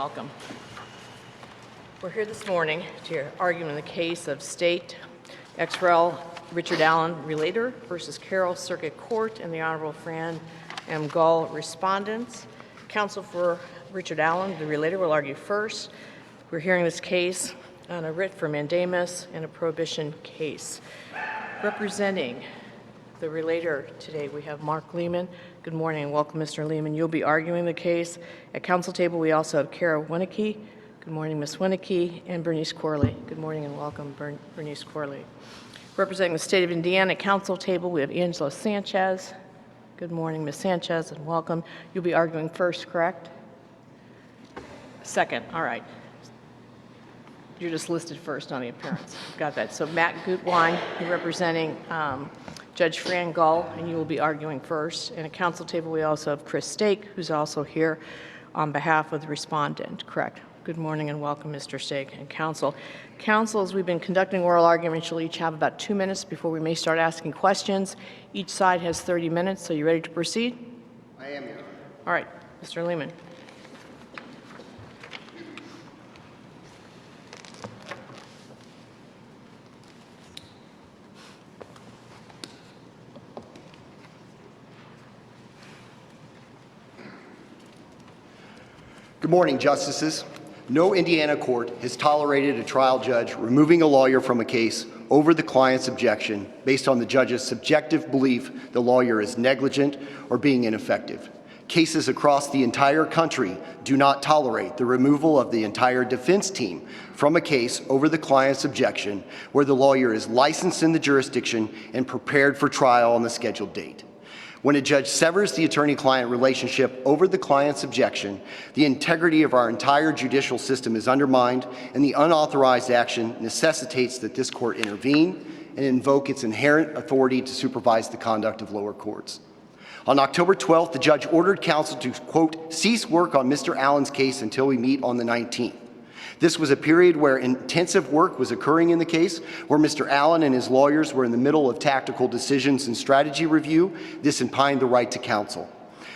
welcome. We're here this morning to argue in the case of State ex rel. Richard Allen, relator, versus Carroll Circuit Court and the Honorable Fran Gull, respondents. Counsel for Richard Allen, the relator, will argue first. We're hearing this case on a writ for mandamus and a prohibition case. Representing the relator today, we have Mark Lehman. Good morning and welcome, Mr. Lehman. You'll be arguing the case. At council table, we also have Kara Winicky. Good morning, Ms. Winicky, and Bernice Corley. Good morning and welcome, Bernice Corley. Representing the state of Indiana, at council table, we have Angela Sanchez. Good morning, Ms. Sanchez, and welcome. You'll be arguing first, correct? Second, all right. You're just listed first on the appearance. Got that. So Matt Gutwein, you're representing Judge Fran Gull, and you will be arguing first. And at council table, we also have Chris Stake, who's also here on behalf of the respondent, correct? Good morning and welcome, Mr. Stake and counsel. Counsel, as we've been conducting oral arguments, you'll each have about 2 minutes before we may start asking questions. Each side has 30 minutes, so you ready to proceed? I am, Your Honor. All right, Mr. Lehman. Good morning, Justices. No Indiana court has tolerated a trial judge removing a lawyer from a case over the client's objection based on the judge's subjective belief the lawyer is negligent or being ineffective. Cases across the entire country do not tolerate the removal of the entire defense team from a case over the client's objection where the lawyer is licensed in the jurisdiction and prepared for trial on the scheduled date. When a judge severs the attorney-client relationship over the client's objection, the integrity of our entire judicial system is undermined, and the unauthorized action necessitates that this court intervene and invoke its inherent authority to supervise the conduct of lower courts. On October 12th, the judge ordered counsel to, quote, cease work on Mr. Allen's case until we meet on the 19th. This was a period where intensive work was occurring in the case, where Mr. Allen and his lawyers were in the middle of tactical decisions and strategy review. This impied the right to counsel.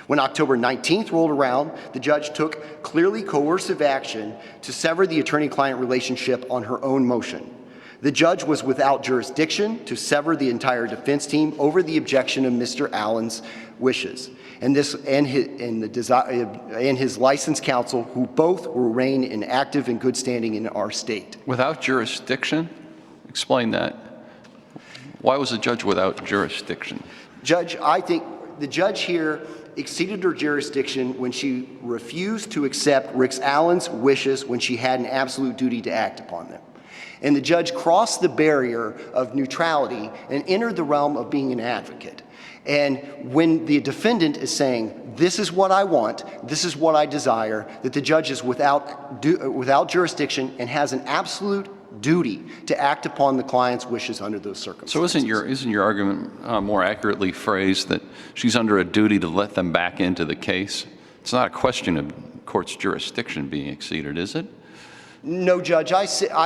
When October 19th rolled around, the judge took clearly coercive action to sever the attorney-client relationship on her own motion. The judge was without jurisdiction to sever the entire defense team over the objection of Mr. Allen's wishes, and his licensed counsel, who both remain in active and good standing in our state. Without jurisdiction? Explain that. Why was the judge without jurisdiction? Judge, I think the judge here exceeded her jurisdiction when she refused to accept Rick Allen's wishes when she had an absolute duty to act upon them. And the judge crossed the barrier of neutrality and entered the realm of being an advocate. And when the defendant is saying, this is what I want, this is what I desire, that the judge is without jurisdiction and has an absolute duty to act upon the client's wishes under those circumstances. So isn't your argument more accurately phrased that she's under a duty to let them back into the case? It's not a question of court's jurisdiction being exceeded, is it? No, Judge, I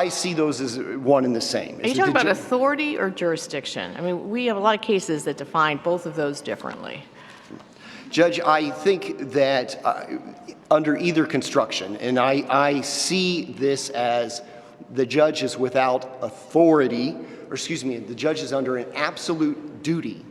see those as one and the same. Are you talking about authority or jurisdiction? I mean, we have a lot of cases that define both of those differently. Judge, I think that under either construction, and I see this as the judge is without authority, or excuse me, the judge is under an absolute duty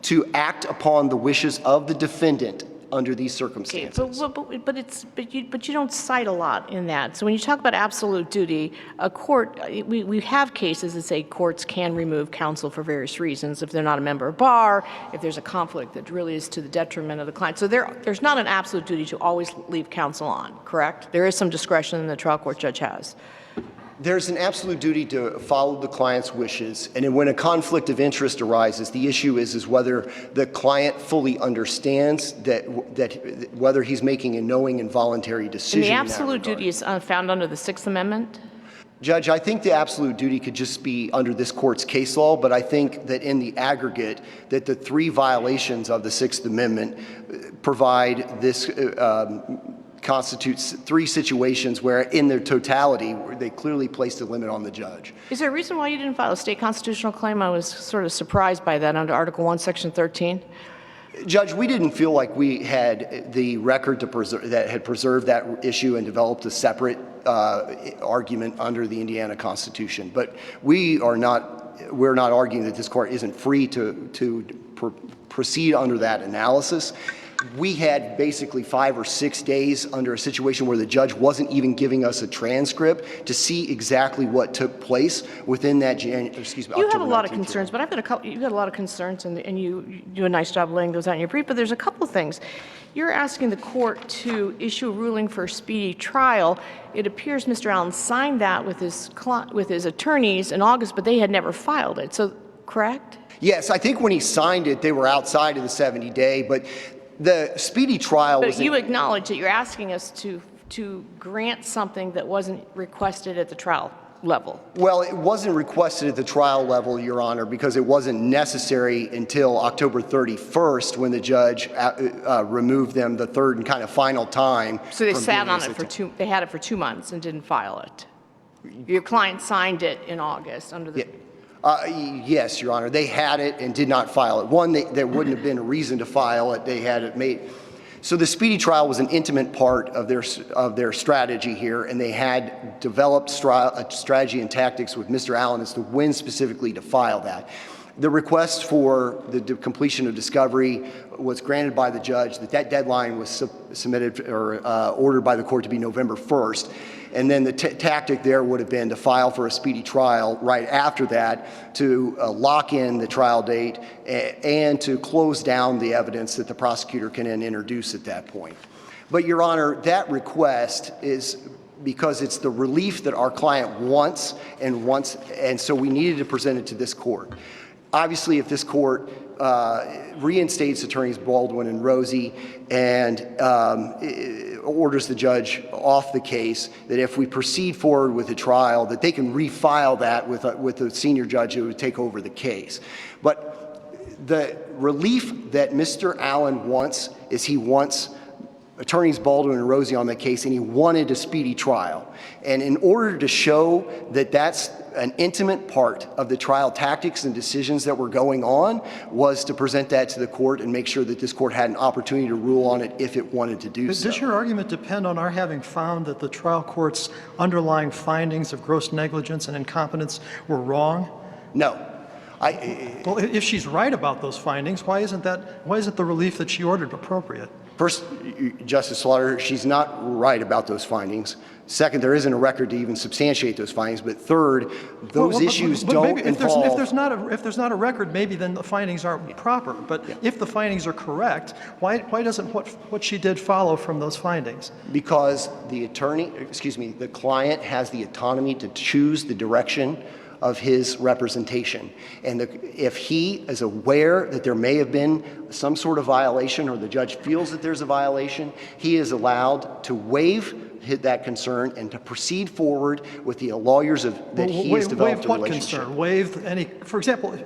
to act upon the wishes of the defendant under these circumstances. Okay, but you don't cite a lot in that. So when you talk about absolute duty, a court, we have cases that say courts can remove counsel for various reasons if they're not a member of bar, if there's a conflict that really is to the detriment of the client. So there's not an absolute duty to always leave counsel on, correct? There is some discretion the trial court judge has. There's an absolute duty to follow the client's wishes, and when a conflict of interest arises, the issue is whether the client fully understands that whether he's making a knowing and voluntary decision. And the absolute duty is found under the Sixth Amendment? Judge, I think the absolute duty could just be under this court's case law, but I think that in the aggregate, that the 3 violations of the Sixth Amendment provide this constitutes 3 situations where in their totality they clearly placed a limit on the judge. Is there a reason why you didn't file a state constitutional claim? I was sort of surprised by that under Article 1, Section 13. Judge, we didn't feel like we had the record to preserved that issue and developed a separate argument under the Indiana Constitution. But we're not arguing that this court isn't free to proceed under that analysis. We had basically 5 or 6 days under a situation where the judge wasn't even giving us a transcript to see exactly what took place within that You have a lot of concerns, but I've got a couple. You've got a lot of concerns, and you do a nice job laying those out in your brief. But there's a couple of things. You're asking the court to issue a ruling for a speedy trial. It appears Mr. Allen signed that with his attorneys in August, but they had never filed it. So, correct? Yes, I think when he signed it, they were outside of the 70-day, but the speedy trial was... But you acknowledge that you're asking us to grant something that wasn't requested at the trial level. Well, it wasn't requested at the trial level, Your Honor, because it wasn't necessary until October 31st when the judge removed them the third and kind of final time. So they sat on it they had it for 2 months and didn't file it. Your client signed it in August under the... Yes, Your Honor. They had it and did not file it. One, there wouldn't have been a reason to file it. They had it made. So the speedy trial was an intimate part of their strategy here, and they had developed strategy and tactics with Mr. Allen as to when specifically to file that. The request for the completion of discovery was granted by the judge. That deadline was submitted or ordered by the court to be November 1st. And then the tactic there would have been to file for a speedy trial right after that to lock in the trial date and to close down the evidence that the prosecutor can then introduce at that point. But, Your Honor, that request is because it's the relief that our client wants, and so we needed to present it to this court. Obviously, if this court reinstates attorneys Baldwin and Rosie and orders the judge off the case, that if we proceed forward with the trial, that they can refile that with a senior judge who would take over the case. But the relief that Mr. Allen wants is he wants attorneys Baldwin and Rosie on the case, and he wanted a speedy trial. And in order to show that that's an intimate part of the trial tactics and decisions that were going on was to present that to the court and make sure that this court had an opportunity to rule on it if it wanted to do so. Does your argument depend on our having found that the trial court's underlying findings of gross negligence and incompetence were wrong? No. Well, if she's right about those findings, why isn't the relief that she ordered appropriate? First, Justice Slaughter, she's not right about those findings. Second, there isn't a record to even substantiate those findings. But third, those issues don't involve... If there's not a record, maybe then the findings aren't proper. But if the findings are correct, why doesn't what she did follow from those findings? Because the client has the autonomy to choose the direction of his representation. And if he is aware that there may have been some sort of violation or the judge feels that there's a violation, he is allowed to waive that concern and to proceed forward with the lawyers that he has developed a relationship. Waive any, for example,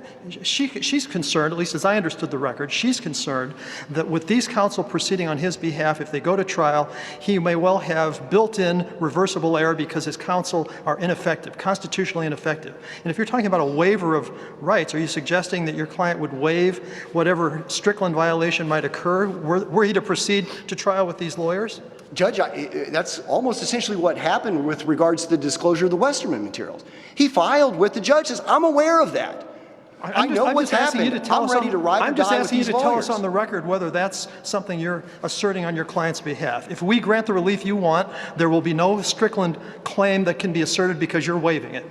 she's concerned, at least as I understood the record, she's concerned that with these counsel proceeding on his behalf, if they go to trial, he may well have built-in reversible error because his counsel are ineffective, constitutionally ineffective. And if you're talking about a waiver of rights, are you suggesting that your client would waive whatever Strickland violation might occur were he to proceed to trial with these lawyers? Judge, that's almost essentially what happened with regards to the disclosure of the Westerman materials. He filed with the judge, says, I'm aware of that. I know what's happened. I'm ready to ride or die with these lawyers. I'm just asking you to tell us on the record whether that's something you're asserting on your client's behalf. If we grant the relief you want, there will be no Strickland claim that can be asserted because you're waiving it.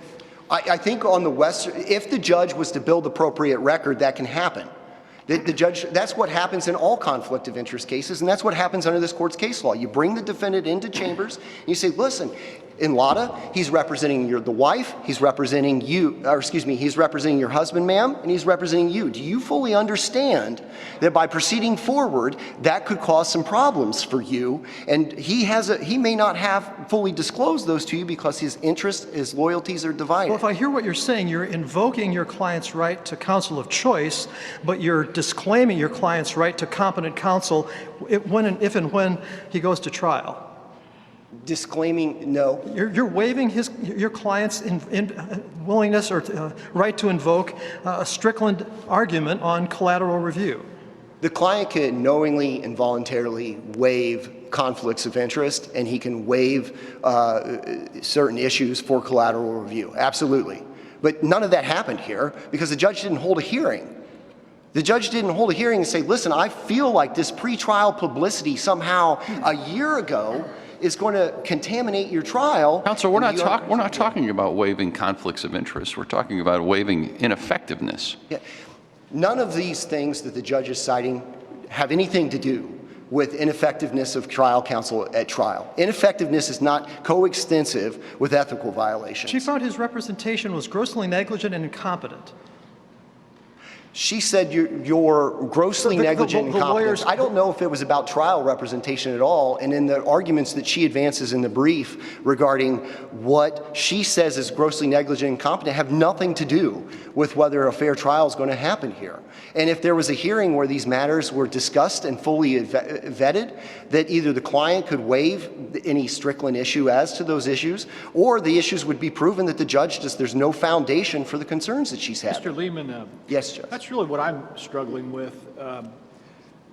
I think on the if the judge was to build appropriate record, that can happen. The judge, that's what happens in all conflict of interest cases, and that's what happens under this court's case law. You bring the defendant into chambers, and you say, listen, in Lada, he's representing the wife, he's representing you, or excuse me, he's representing your husband, ma'am, and he's representing you. Do you fully understand that by proceeding forward, that could cause some problems for you? And he may not have fully disclosed those to you because his interests, his loyalties are divided. Well, if I hear what you're saying, you're invoking your client's right to counsel of choice, but you're disclaiming your client's right to competent counsel if and when he goes to trial. Disclaiming, no. You're waiving your client's willingness or right to invoke a Strickland argument on collateral review. The client can knowingly and voluntarily waive conflicts of interest, and he can waive certain issues for collateral review. Absolutely. But none of that happened here because the judge didn't hold a hearing. The judge didn't hold a hearing and say, listen, I feel like this pretrial publicity somehow a year ago is going to contaminate your trial. Counsel, we're not talking about waiving conflicts of interest. We're talking about waiving ineffectiveness. Yeah. None of these things that the judge is citing have anything to do with ineffectiveness of trial counsel at trial. Ineffectiveness is not coextensive with ethical violations. She found his representation was grossly negligent and incompetent. She said you're grossly negligent and incompetent. Lawyers, I don't know if it was about trial representation at all. And in the arguments that she advances in the brief regarding what she says is grossly negligent and incompetent have nothing to do with whether a fair trial is going to happen here. And if there was a hearing where these matters were discussed and fully vetted, that either the client could waive any Strickland issue as to those issues, or the issues would be proven that the judge there's no foundation for the concerns that she's had. Mr. Lehman, Yes, Judge. that's really what I'm struggling with.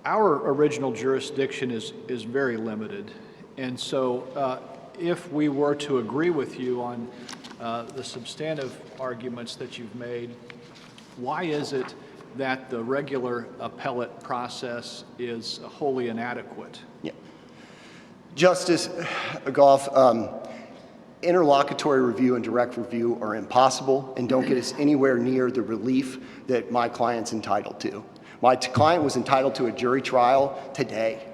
Our original jurisdiction is very limited. And so if we were to agree with you on the substantive arguments that you've made, why is it that the regular appellate process is wholly inadequate? Yeah. Justice Goff, interlocutory review and direct review are impossible and don't get us anywhere near the relief that my client's entitled to. My client was entitled to a jury trial today.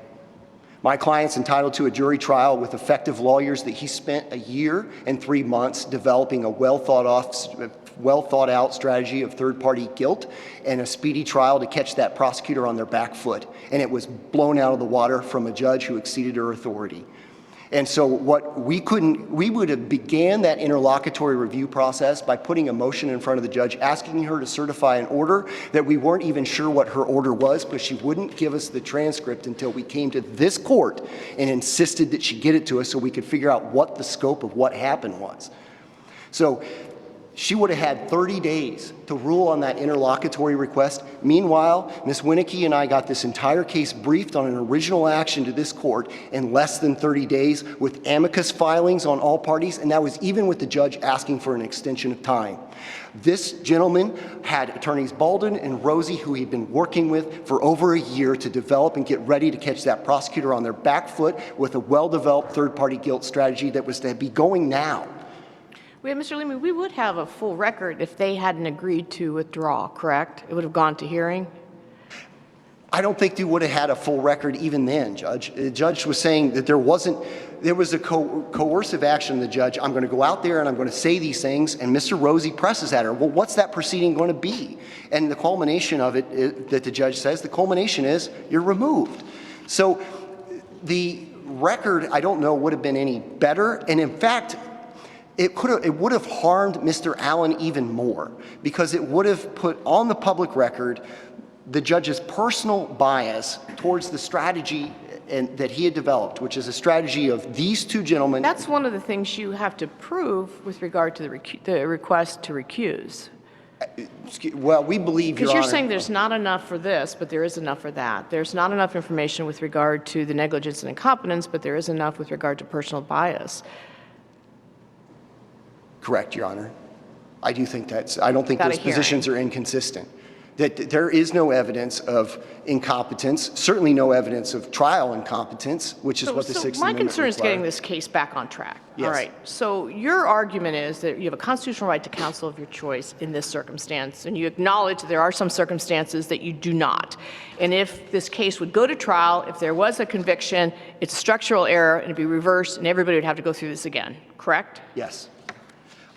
My client's entitled to a jury trial with effective lawyers that he spent a year and 3 months developing a well thought out strategy of third-party guilt and a speedy trial to catch that prosecutor on their back foot. And it was blown out of the water from a judge who exceeded her authority. And so we would have began that interlocutory review process by putting a motion in front of the judge, asking her to certify an order that we weren't even sure what her order was, because she wouldn't give us the transcript until we came to this court and insisted that she get it to us so we could figure out what the scope of what happened was. So she would have had 30 days to rule on that interlocutory request. Meanwhile, Ms. Winicky and I got this entire case briefed on an original action to this court in less than 30 days with amicus filings on all parties, and that was even with the judge asking for an extension of time. This gentleman had attorneys Baldwin and Rosie, who he'd been working with for over a year to develop and get ready to catch that prosecutor on their back foot with a well-developed third-party guilt strategy that was to be going now. Mr. Lehman, we would have a full record if they hadn't agreed to withdraw, correct? It would have gone to hearing? I don't think they would have had a full record even then, Judge. The judge was saying that there was a coercive action of the judge. I'm going to go out there and I'm going to say these things, and Mr. Rosie presses at her. Well, what's that proceeding going to be? And the culmination of it that the judge says, the culmination is you're removed. So the record, I don't know, would have been any better. And in fact, it would have harmed Mr. Allen even more, because it would have put on the public record the judge's personal bias towards the strategy that he had developed, which is a strategy of these two gentlemen. That's one of the things you have to prove with regard to the request to recuse. Well, we believe, Your Because you're Honor, saying there's not enough for this, but there is enough for that. There's not enough information with regard to the negligence and incompetence, but there is enough with regard to personal bias. Correct, Your Honor. I don't think those positions are inconsistent. That there is no evidence of incompetence, certainly no evidence of trial incompetence, which is what the Sixth My Amendment concern is getting requires. this case back on track. Yes. All right. So your argument is that you have a constitutional right to counsel of your choice in this circumstance, and you acknowledge that there are some circumstances that you do not. And if this case would go to trial, if there was a conviction, it's a structural error, and it'd be reversed, and everybody would have to go through this again. Correct? Yes.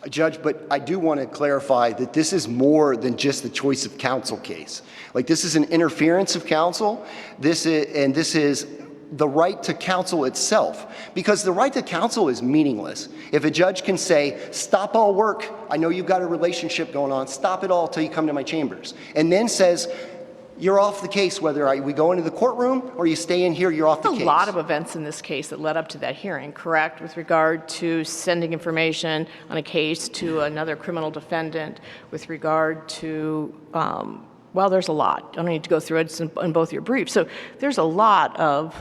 Judge, but I do want to clarify that this is more than just the choice of counsel case. Like, this is an interference of counsel. This is the right to counsel itself, because the right to counsel is meaningless if a judge can say, stop all work. I know you've got a relationship going on. Stop it all till you come to my chambers. And then says, you're off the case, whether we go into the courtroom or you stay in here, you're off the case. A lot of events in this case that led up to that hearing, correct, with regard to sending information on a case to another criminal defendant, with regard to Well, there's a lot. I don't need to go through it. It's in both your briefs. So there's a lot of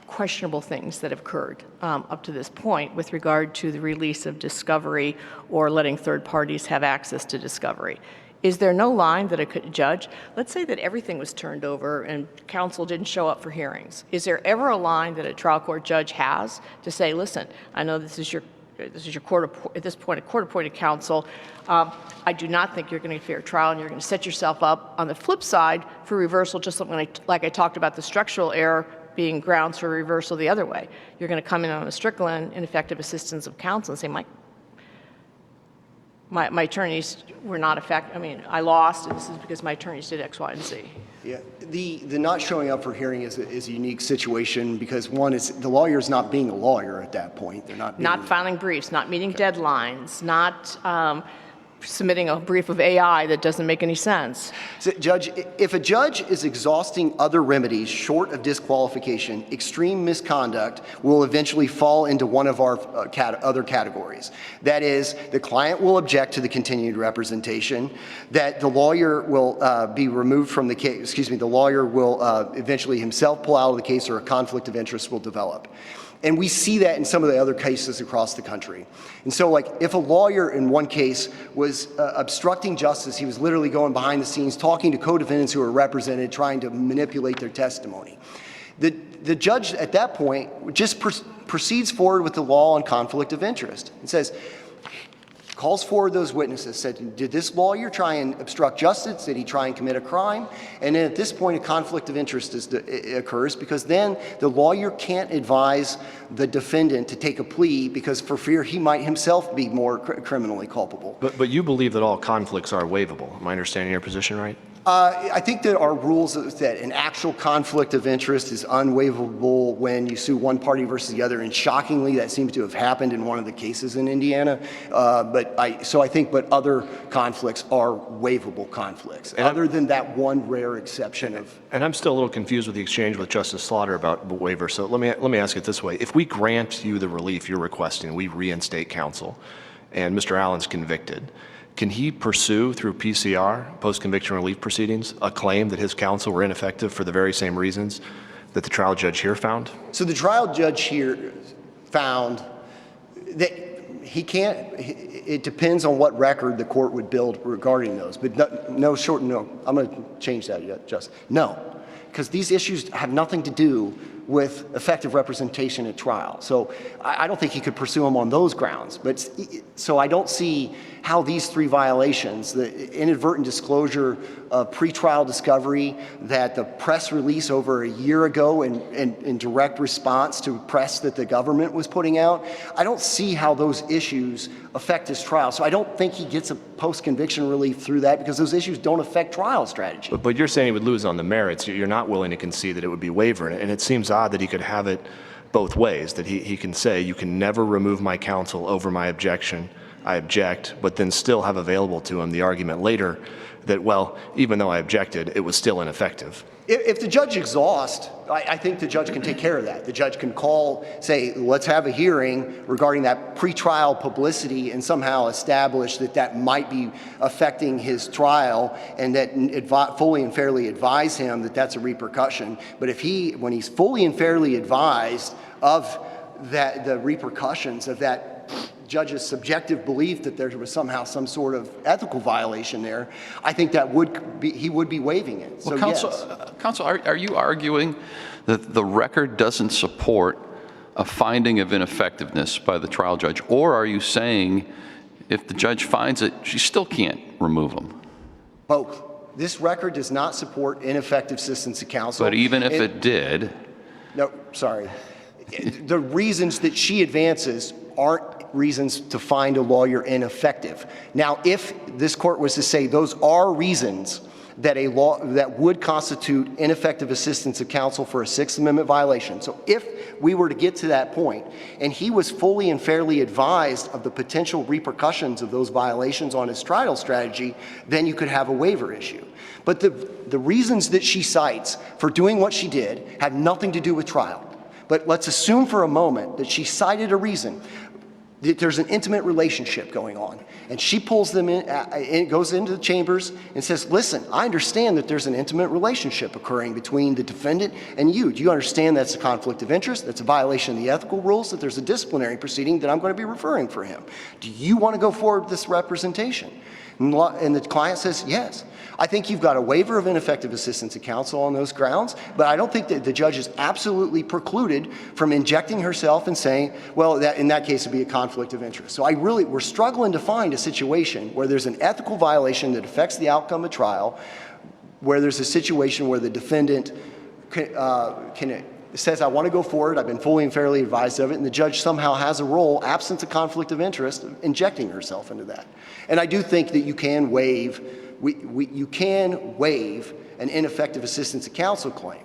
questionable things that have occurred up to this point with regard to the release of discovery or letting third parties have access to discovery. Is there no line that a judge, let's say that everything was turned over and counsel didn't show up for hearings. Is there ever a line that a trial court judge has to say, listen, I know this is your court, at this point, a court-appointed counsel. I do not think you're going to get a fair trial, and you're going to set yourself up on the flip side for reversal, just like I talked about the structural error being grounds for reversal the other way. You're going to come in on a Strickland ineffective assistance of counsel and say, my attorneys were not effective. I mean, I lost, and this is because my attorneys did X, Y, and Z. Yeah, the not showing up for hearing is a unique situation because one is the lawyer's not being a lawyer at that point. They're not Filing briefs, not meeting deadlines, not submitting a brief of AI that doesn't make any sense. So, Judge, if a judge is exhausting other remedies short of disqualification, extreme misconduct will eventually fall into one of our other categories. That is, the client will object to the continued representation, that the lawyer will be removed from the case, the lawyer will eventually himself pull out of the case or a conflict of interest will develop. And we see that in some of the other cases across the country. And so, like, if a lawyer in one case was obstructing justice, he was literally going behind the scenes, talking to co-defendants who were represented, trying to manipulate their testimony. The judge at that point just proceeds forward with the law on conflict of interest and says, calls forward those witnesses, said, did this lawyer try and obstruct justice? Did he try and commit a crime? And then at this point, a conflict of interest occurs because then the lawyer can't advise the defendant to take a plea because for fear he might himself be more criminally culpable. But you believe that all conflicts are waivable. Am I understanding your position right? I think there are rules that an actual conflict of interest is unwaivable when you sue one party versus the other, and shockingly, that seems to have happened in one of the cases in Indiana. But other conflicts are waivable conflicts, and other than that one rare exception of. And I'm still a little confused with the exchange with Justice Slaughter about waiver. So let me ask it this way: if we grant you the relief you're requesting, we reinstate counsel, and Mr. Allen's convicted. Can he pursue through PCR, post-conviction relief proceedings, a claim that his counsel were ineffective for the very same reasons that the trial judge here found? So the trial judge here found that he can't, it depends on what record the court would build regarding those. But no, I'm going to change that, just no. Because these issues have nothing to do with effective representation at trial. So I don't think he could pursue them on those grounds. But so I don't see how these three violations, the inadvertent disclosure of pretrial discovery, that the press release over a year ago in direct response to press that the government was putting out, I don't see how those issues affect his trial. So I don't think he gets a post-conviction relief through that because those issues don't affect trial strategy. But you're saying he would lose on the merits. You're not willing to concede that it would be waiver. And it seems odd that he could have it both ways, that he can say, you can never remove my counsel over my objection, I object, but then still have available to him the argument later that, well, even though I objected, it was still ineffective. If the judge exhausts, I think the judge can take care of that. The judge can call, say, let's have a hearing regarding that pretrial publicity and somehow establish that that might be affecting his trial and that fully and fairly advise him that that's a repercussion. But when he's fully and fairly advised of the repercussions of that judge's subjective belief that there was somehow some sort of ethical violation there, I think that he would be waiving it. So, well, Counsel, are you arguing that the record doesn't support a finding of ineffectiveness by the trial judge, or are you saying if the judge finds it, she still can't remove him? Both. This record does not support ineffective assistance to counsel. But even if it did? No, sorry. The reasons that she advances aren't reasons to find a lawyer ineffective. Now, if this court was to say those are reasons that that would constitute ineffective assistance of counsel for a Sixth Amendment violation, so if we were to get to that point and he was fully and fairly advised of the potential repercussions of those violations on his trial strategy, then you could have a waiver issue. But the reasons that she cites for doing what she did had nothing to do with trial. But let's assume for a moment that she cited a reason. There's an intimate relationship going on. And she pulls them in, and goes into the chambers and says, listen, I understand that there's an intimate relationship occurring between the defendant and you. Do you understand that's a conflict of interest? That's a violation of the ethical rules, that there's a disciplinary proceeding that I'm going to be referring for him. Do you want to go forward with this representation? And the client says, yes. I think you've got a waiver of ineffective assistance of counsel on those grounds, but I don't think that the judge is absolutely precluded from injecting herself and saying, well, that, in that case, it would be a conflict of interest. So we're struggling to find a situation where there's an ethical violation that affects the outcome of trial, where there's a situation where the defendant says, I want to go forward, I've been fully and fairly advised of it, and the judge somehow has a role, absent a conflict of interest, injecting herself into that. And I do think that you can waive an ineffective assistance of counsel claim.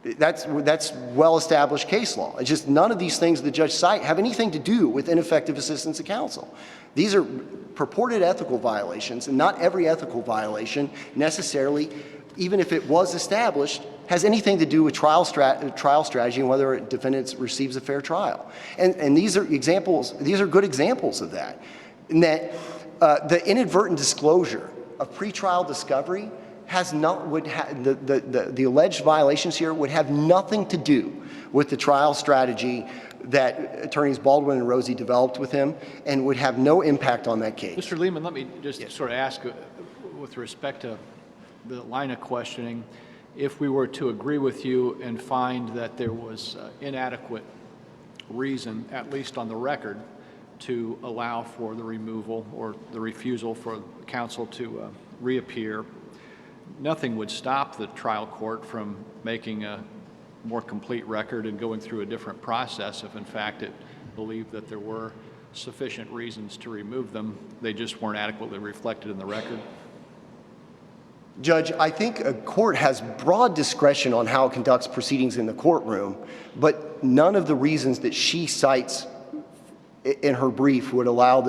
That's well-established case law. It's just none of these things the judge cite have anything to do with ineffective assistance of counsel. These are purported ethical violations, and not every ethical violation necessarily, even if it was established, has anything to do with trial strategy and whether a defendant receives a fair trial. And these are examples. These are good examples of that. In that the inadvertent disclosure of pretrial discovery the alleged violations here would have nothing to do with the trial strategy that attorneys Baldwin and Rosie developed with him, and would have no impact on that case. Mr. Lehman, let me just sort of ask, with respect to the line of questioning, if we were to agree with you and find that there was inadequate reason, at least on the record, to allow for the removal or the refusal for counsel to reappear, nothing would stop the trial court from making a more complete record and going through a different process if, in fact, it believed that there were sufficient reasons to remove them. They just weren't adequately reflected in the record. Judge, I think a court has broad discretion on how it conducts proceedings in the courtroom, but none of the reasons that she cites in her brief would allow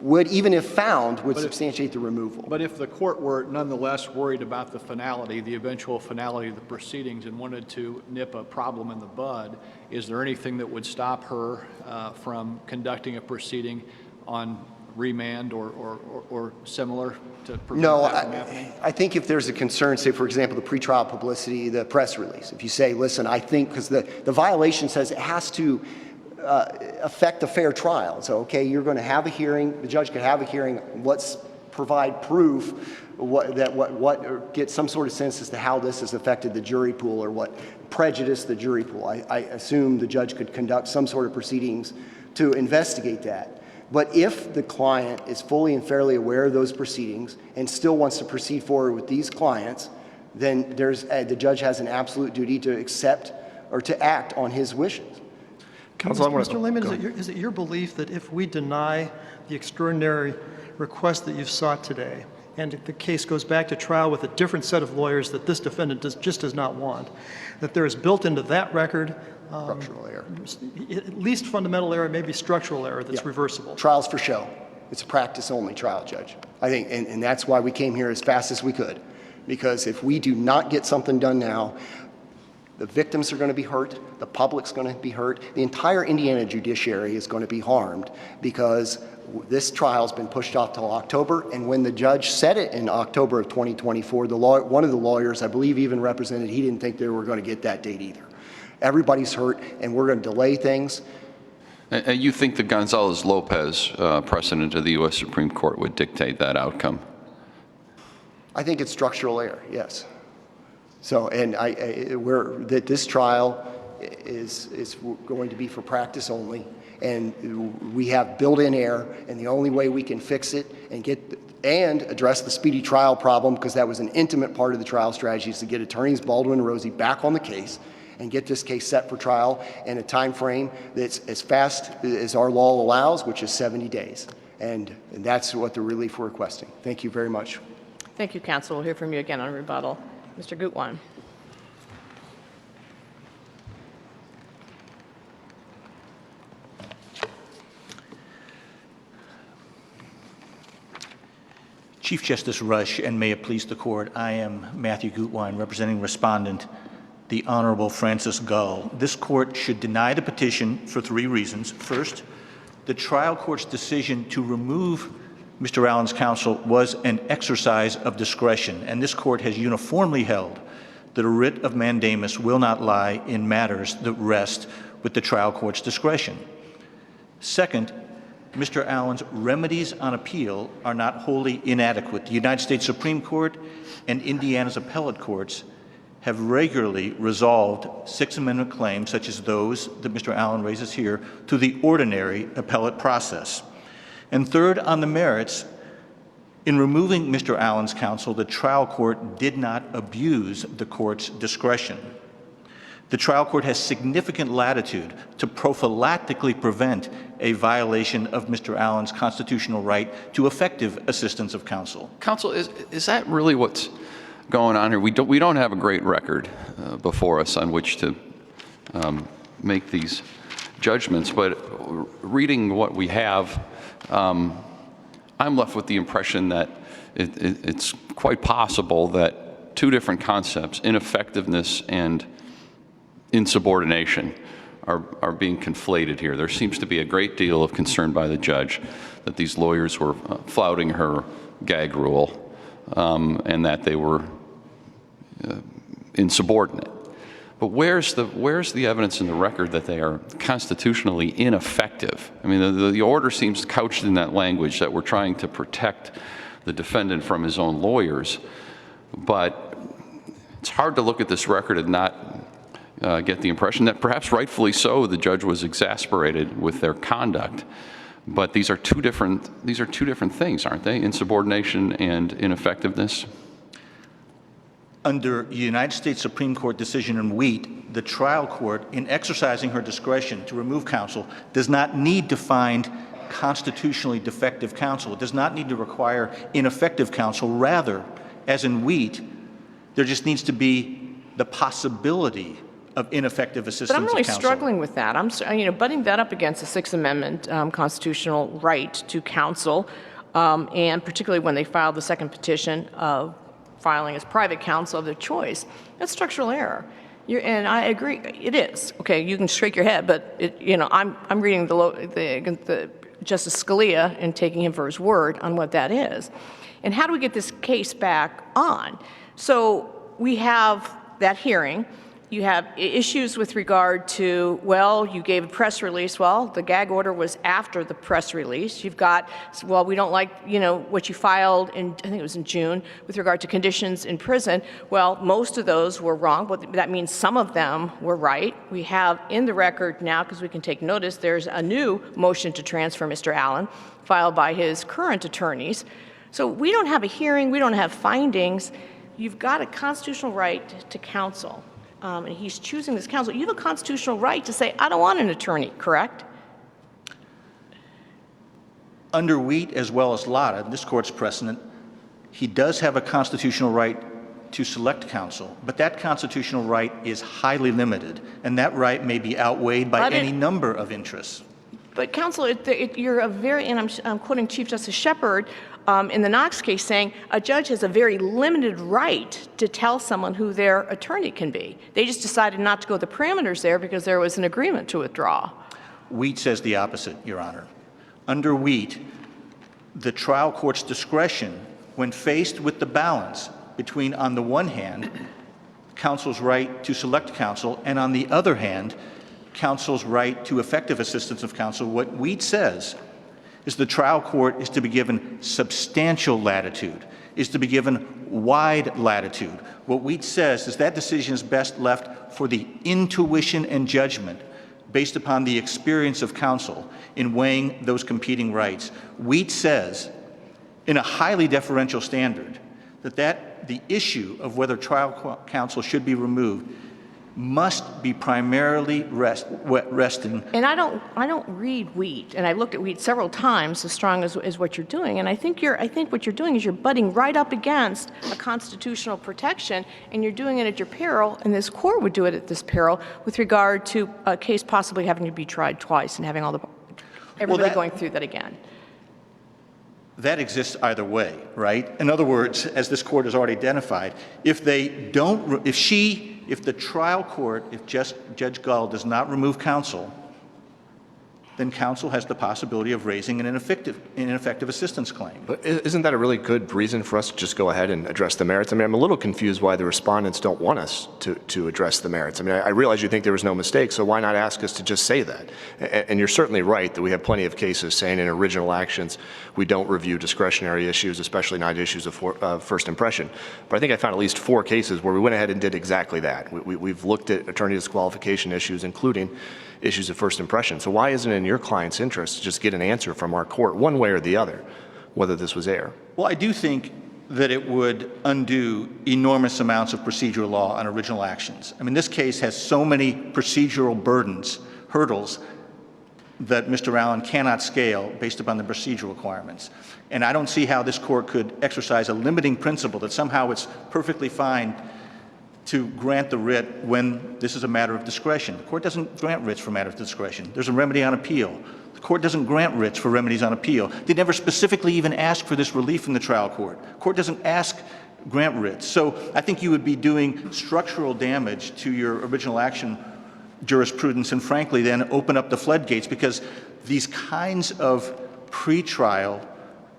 would even if found, would substantiate the removal. But if the court were nonetheless worried about the finality, the eventual finality of the proceedings, and wanted to nip a problem in the bud, is there anything that would stop her from conducting a proceeding on remand or similar to prevent that from happening? I think if there's a concern, say, for example, the pretrial publicity, the press release, if you say, listen, I think, because the violation says it has to affect a fair trial. So, okay, you're going to have a hearing, the judge could have a hearing, let's provide proof or get some sort of sense as to how this has affected the jury pool or what prejudiced the jury pool. I assume the judge could conduct some sort of proceedings to investigate that. But if the client is fully and fairly aware of those proceedings and still wants to proceed forward with these clients, then the judge has an absolute duty to accept or to act on his wishes. Counsel, Mr. Lehman, is it your belief that if we deny the extraordinary request that you've sought today, and the case goes back to trial with a different set of lawyers that this defendant just does not want, that there is built into that record Structural error. at least fundamental error, maybe structural error that's reversible? Trials for show. It's a practice-only trial, Judge. I think, and that's why we came here as fast as we could, because if we do not get something done now, the victims are going to be hurt, the public's going to be hurt, the entire Indiana judiciary is going to be harmed because this trial's been pushed off till October, and when the judge said it in October of 2024, one of the lawyers, I believe, even represented, he didn't think they were going to get that date either. Everybody's hurt, and we're going to delay things. And you think the Gonzalez-Lopez precedent of the U.S. Supreme Court would dictate that outcome? I think it's structural error, yes. So, and that this trial is going to be for practice only, and we have built-in error, and the only way we can fix it and address the speedy trial problem, because that was an intimate part of the trial strategy, is to get attorneys Baldwin and Rosie back on the case and get this case set for trial in a time frame that's as fast as our law allows, which is 70 days. And that's what the relief we're requesting. Thank you very much. Thank you, counsel. We'll hear from you again on rebuttal. Mr. Gutwein. Chief Justice Rush, and may it please the court, I am Matthew Gutwein, representing respondent, the Honorable Francis Gull. This court should deny the petition for 3 reasons. First, the trial court's decision to remove Mr. Allen's counsel was an exercise of discretion, and this court has uniformly held that a writ of mandamus will not lie in matters that rest with the trial court's discretion. Second, Mr. Allen's remedies on appeal are not wholly inadequate. The United States Supreme Court and Indiana's appellate courts have regularly resolved Sixth Amendment claims, such as those that Mr. Allen raises here, through the ordinary appellate process. And third, on the merits, in removing Mr. Allen's counsel, the trial court did not abuse the court's discretion. The trial court has significant latitude to prophylactically prevent a violation of Mr. Allen's constitutional right to effective assistance of counsel. Counsel, is that really what's going on here? We don't have a great record before us on which to make these judgments, but reading what we have, I'm left with the impression that it's quite possible that two different concepts, ineffectiveness and insubordination, are being conflated here. There seems to be a great deal of concern by the judge that these lawyers were flouting her gag rule and that they were insubordinate. But where's the evidence in the record that they are constitutionally ineffective? I mean, the order seems couched in that language that we're trying to protect the defendant from his own lawyers, but it's hard to look at this record and not get the impression that perhaps rightfully so the judge was exasperated with their conduct. But these are two different things, aren't they? Insubordination and ineffectiveness. Under the United States Supreme Court decision in Wheat, the trial court, in exercising her discretion to remove counsel, does not need to find constitutionally defective counsel. It does not need to require ineffective counsel. Rather, as in Wheat, there just needs to be the possibility of ineffective assistance of counsel. But I'm really struggling with that. I'm, butting that up against the Sixth Amendment constitutional right to counsel, and particularly when they filed the second petition of filing as private counsel of their choice, that's structural error. And I agree, it is. Okay, you can shake your head, but I'm reading the Justice Scalia and taking him for his word on what that is. And how do we get this case back on? So we have that hearing. You have issues with regard to, well, you gave a press release. Well, the gag order was after the press release. You've got, well, we don't like, what you filed in, I think it was in June, with regard to conditions in prison. Well, most of those were wrong, but that means some of them were right. We have in the record now, because we can take notice, there's a new motion to transfer Mr. Allen filed by his current attorneys. So we don't have a hearing, we don't have findings. You've got a constitutional right to counsel. And he's choosing this counsel. You have a constitutional right to say, I don't want an attorney, correct? Under Wheat as well as Lotta, this court's precedent, he does have a constitutional right to select counsel, but that constitutional right is highly limited, and that right may be outweighed by any number of interests. But counsel, you're a very, and I'm quoting Chief Justice Shepard in the Knox case saying, a judge has a very limited right to tell someone who their attorney can be. They just decided not to go the parameters there because there was an agreement to withdraw. Wheat says the opposite, Your Honor. Under Wheat, the trial court's discretion, when faced with the balance between, on the one hand, counsel's right to select counsel, and on the other hand, counsel's right to effective assistance of counsel, what Wheat says is the trial court is to be given substantial latitude, is to be given wide latitude. What Wheat says is that decision is best left for the intuition and judgment based upon the experience of counsel in weighing those competing rights. Wheat says, in a highly deferential standard, that the issue of whether trial counsel should be removed must be primarily resting. And I don't read Wheat, and I looked at Wheat several times as strong as what you're doing, and I think what you're doing is you're butting right up against a constitutional protection, and you're doing it at your peril, and this court would do it at this peril with regard to a case possibly having to be tried twice and having everybody going through that again. That exists either way, right? In other words, as this court has already identified, if the trial court, if Judge Gull does not remove counsel, then counsel has the possibility of raising an ineffective assistance claim. But isn't that a really good reason for us to just go ahead and address the merits? I mean, I'm a little confused why the respondents don't want us to address the merits. I mean, I realize you think there was no mistake, so why not ask us to just say that? And you're certainly right that we have plenty of cases saying in original actions we don't review discretionary issues, especially not issues of first impression. But I think I found at least 4 cases where we went ahead and did exactly that. We've looked at attorney disqualification issues, including issues of first impression. So why isn't it in your client's interest to just get an answer from our court, one way or the other, whether this was error? Well, I do think that it would undo enormous amounts of procedural law on original actions. I mean, this case has so many procedural hurdles, that Mr. Allen cannot scale based upon the procedural requirements. And I don't see how this court could exercise a limiting principle that somehow it's perfectly fine to grant the writ when this is a matter of discretion. The court doesn't grant writs for matters of discretion. There's a remedy on appeal. The court doesn't grant writs for remedies on appeal. They never specifically even ask for this relief in the trial court. The court doesn't grant writs. So I think you would be doing structural damage to your original action jurisprudence and frankly then open up the floodgates, because these kinds of pretrial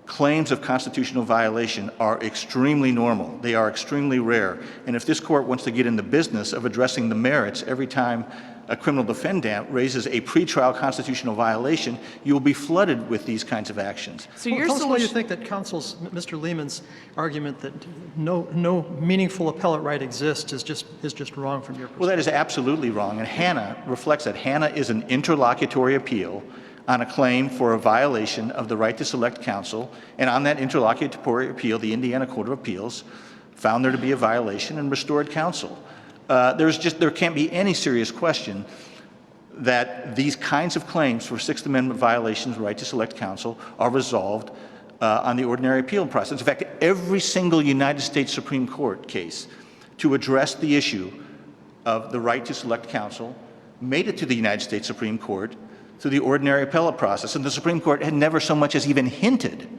claims of constitutional violation are extremely normal. They are extremely rare. And if this court wants to get in the business of addressing the merits every time a criminal defendant raises a pretrial constitutional violation, you will be flooded with these kinds of actions. So Well, your tell us why you solution, think that Mr. Lehman's argument that no meaningful appellate right exists is just wrong from your perspective. Well, that is absolutely wrong. And Hannah reflects that. Hannah is an interlocutory appeal on a claim for a violation of the right to select counsel. And on that interlocutory appeal, the Indiana Court of Appeals found there to be a violation and restored counsel. There can't be any serious question that these kinds of claims for Sixth Amendment violations of the right to select counsel are resolved on the ordinary appeal process. In fact, every single United States Supreme Court case to address the issue of the right to select counsel made it to the United States Supreme Court through the ordinary appellate process. And the Supreme Court had never so much as even hinted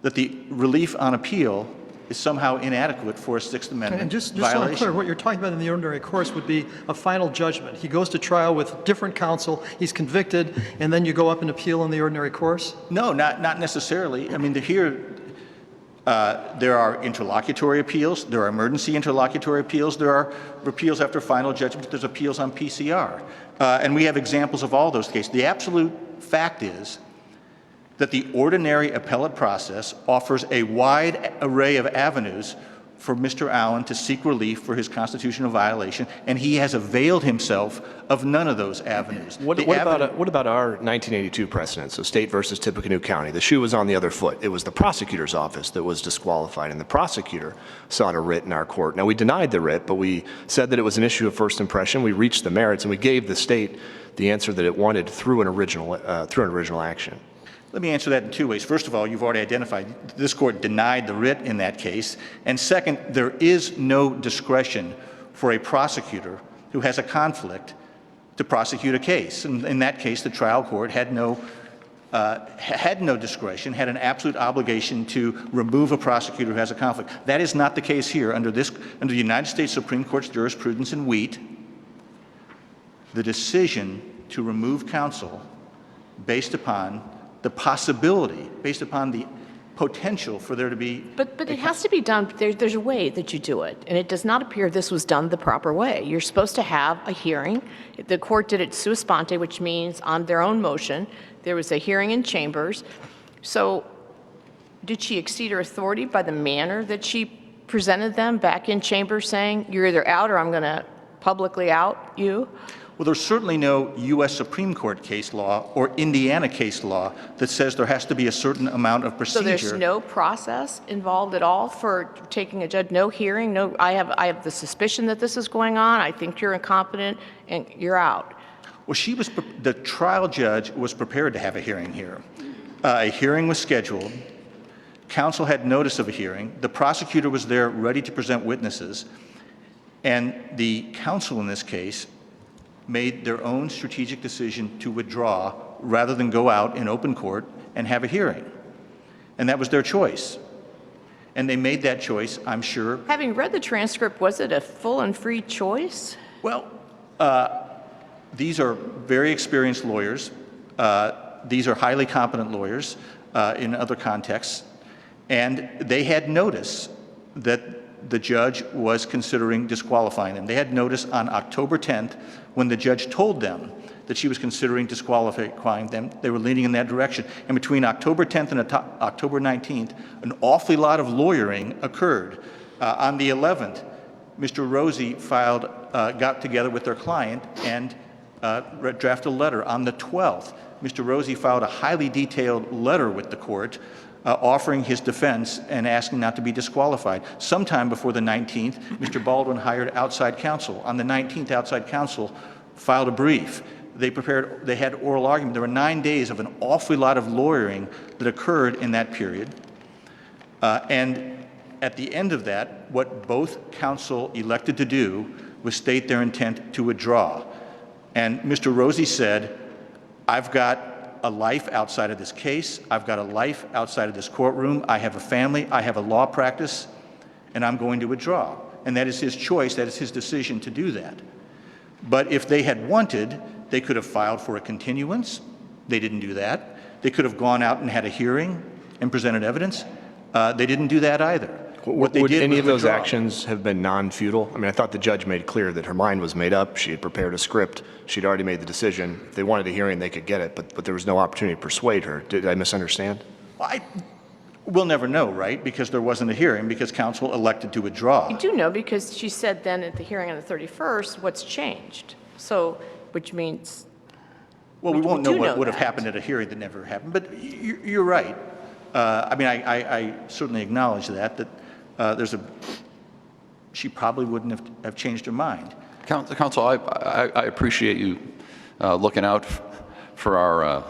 that the relief on appeal is somehow inadequate for a Sixth Amendment And just so violation. I'm clear, what you're talking about in the ordinary course would be a final judgment. He goes to trial with different counsel, he's convicted, and then you go up and appeal in the ordinary course? No, not necessarily. I mean, here there are interlocutory appeals, there are emergency interlocutory appeals, there are appeals after final judgment, there's appeals on PCR. And we have examples of all those cases. The absolute fact is that the ordinary appellate process offers a wide array of avenues for Mr. Allen to seek relief for his constitutional violation, and he has availed himself of none of those avenues. What about our 1982 precedent? So State versus Tippecanoe County. The shoe was on the other foot. It was the prosecutor's office that was disqualified, and the prosecutor sought a writ in our court. Now, we denied the writ, but we said that it was an issue of first impression. We reached the merits, and we gave the state the answer that it wanted through an original action. Let me answer that in 2 ways. First of all, you've already identified this court denied the writ in that case. And second, there is no discretion for a prosecutor who has a conflict to prosecute a case. And in that case, the trial court had no discretion, had an absolute obligation to remove a prosecutor who has a conflict. That is not the case here. Under the United States Supreme Court's jurisprudence in Wheat, the decision to remove counsel based upon the possibility, based upon the potential for there to be... but it has to be done, there's a way that you do it, and it does not appear this was done the proper way. You're supposed to have a hearing. The court did it sua sponte, which means on their own motion. There was a hearing in chambers. So did she exceed her authority by the manner that she presented them back in chambers, saying, you're either out or I'm going to publicly out you? Well, there's certainly no U.S. Supreme Court case law or Indiana case law that says there has to be a certain amount of procedure. So there's no process involved at all for taking a judge, no hearing, no, I have the suspicion that this is going on, I think you're incompetent, and you're out. Well, the trial judge was prepared to have a hearing here. A hearing was scheduled. Counsel had notice of a hearing. The prosecutor was there ready to present witnesses. And the counsel in this case made their own strategic decision to withdraw rather than go out in open court and have a hearing. And that was their choice. And they made that choice, I'm sure. Having read the transcript, was it a full and free choice? Well, These are very experienced lawyers. These are highly competent lawyers in other contexts. And they had notice that the judge was considering disqualifying them. They had notice on October 10th when the judge told them that she was considering disqualifying them. They were leaning in that direction. And between October 10th and October 19th, an awfully lot of lawyering occurred. On the 11th, Mr. Rosie got together with their client and drafted a letter. On the 12th, Mr. Rosie filed a highly detailed letter with the court offering his defense and asking not to be disqualified. Sometime before the 19th, Mr. Baldwin hired outside counsel. On the 19th, outside counsel filed a brief. They had oral argument. There were 9 days of an awfully lot of lawyering that occurred in that period. And at the end of that, what both counsel elected to do was state their intent to withdraw. And Mr. Rosie said, I've got a life outside of this case. I've got a life outside of this courtroom. I have a family. I have a law practice, and I'm going to withdraw. And that is his choice. That is his decision to do that. But if they had wanted, they could have filed for a continuance. They didn't do that. They could have gone out and had a hearing and presented evidence. They didn't do that either. Would any of those actions have been non-futile? I mean, I thought the judge made clear that her mind was made up. She had prepared a script. She'd already made the decision. If they wanted a hearing, they could get it, but there was no opportunity to persuade her. Did I misunderstand? We'll never know, right? Because there wasn't a hearing, because counsel elected to withdraw. You do know because she said then at the hearing on the 31st, what's changed? So, which means... Well, we won't know what would have that. happened at a hearing that never happened, but you're right. I mean, I certainly acknowledge that she probably wouldn't have changed her mind. Counsel, I appreciate you looking out for our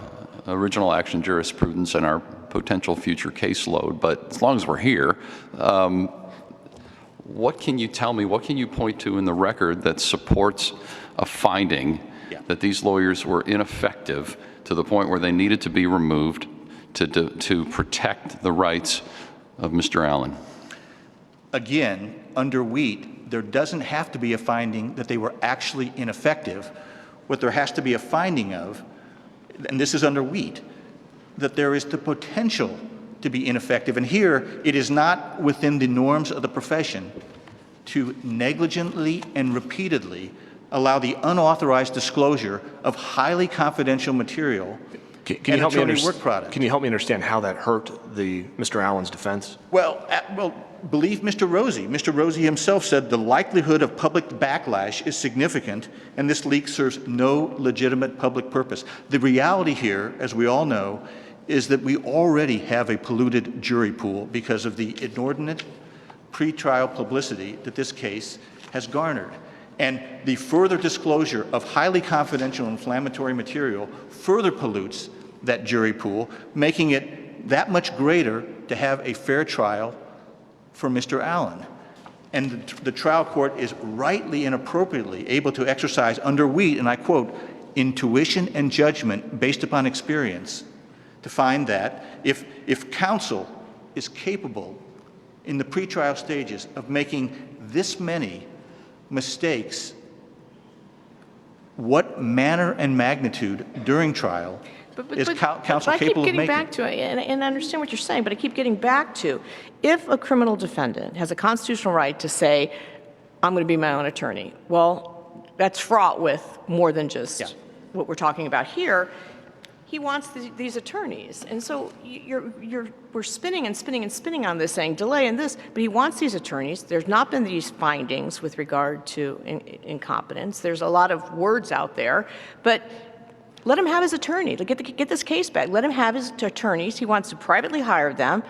original action jurisprudence and our potential future caseload, but as long as we're here, what can you tell me, what can you point to in the record that supports a finding that these lawyers were ineffective to the point where they needed to be removed to protect the rights of Mr. Allen? Again, under Wheat, there doesn't have to be a finding that they were actually ineffective. What there has to be a finding of, and this is under Wheat, that there is the potential to be ineffective. And here, it is not within the norms of the profession to negligently and repeatedly allow the unauthorized disclosure of highly confidential material Can you help me understand how that hurt Mr. Allen's defense? Well, believe Mr. Rosie. Mr. Rosie himself said the likelihood of public backlash is significant, and this leak serves no legitimate public purpose. The reality here, as we all know, is that we already have a polluted jury pool because of the inordinate pretrial publicity that this case has garnered. And the further disclosure of highly confidential inflammatory material further pollutes that jury pool, making it that much greater to have a fair trial for Mr. Allen. And the trial court is rightly and appropriately able to exercise under Wheat, and I quote, intuition and judgment based upon experience, to find that if counsel is capable in the pretrial stages of making this many mistakes, what manner and magnitude during trial is counsel capable of making? I keep getting back to it, and I understand what you're saying, but I keep getting back to, if a criminal defendant has a constitutional right to say, I'm going to be my own attorney, well, that's fraught with more than just what we're talking about here. He wants these attorneys. And so we're spinning and spinning and spinning on this, saying delay and this, but he wants these attorneys. There's not been these findings with regard to incompetence. There's a lot of words out there, but let him have his attorney. Get this case back. Let him have his attorneys. He wants to privately hire them.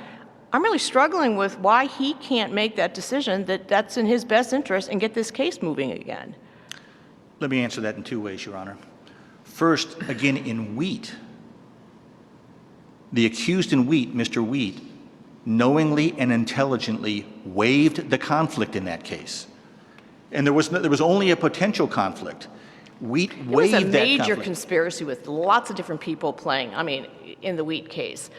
I'm really struggling with why he can't make that decision that that's in his best interest and get this case moving again. Let me answer that in two ways, Your Honor. First, again, in Wheat, the accused in Wheat, Mr. Wheat, knowingly and intelligently waived the conflict in that case. And there was only a potential conflict. Wheat waived that conflict. It was a major conspiracy with lots of different people playing, in the Wheat case.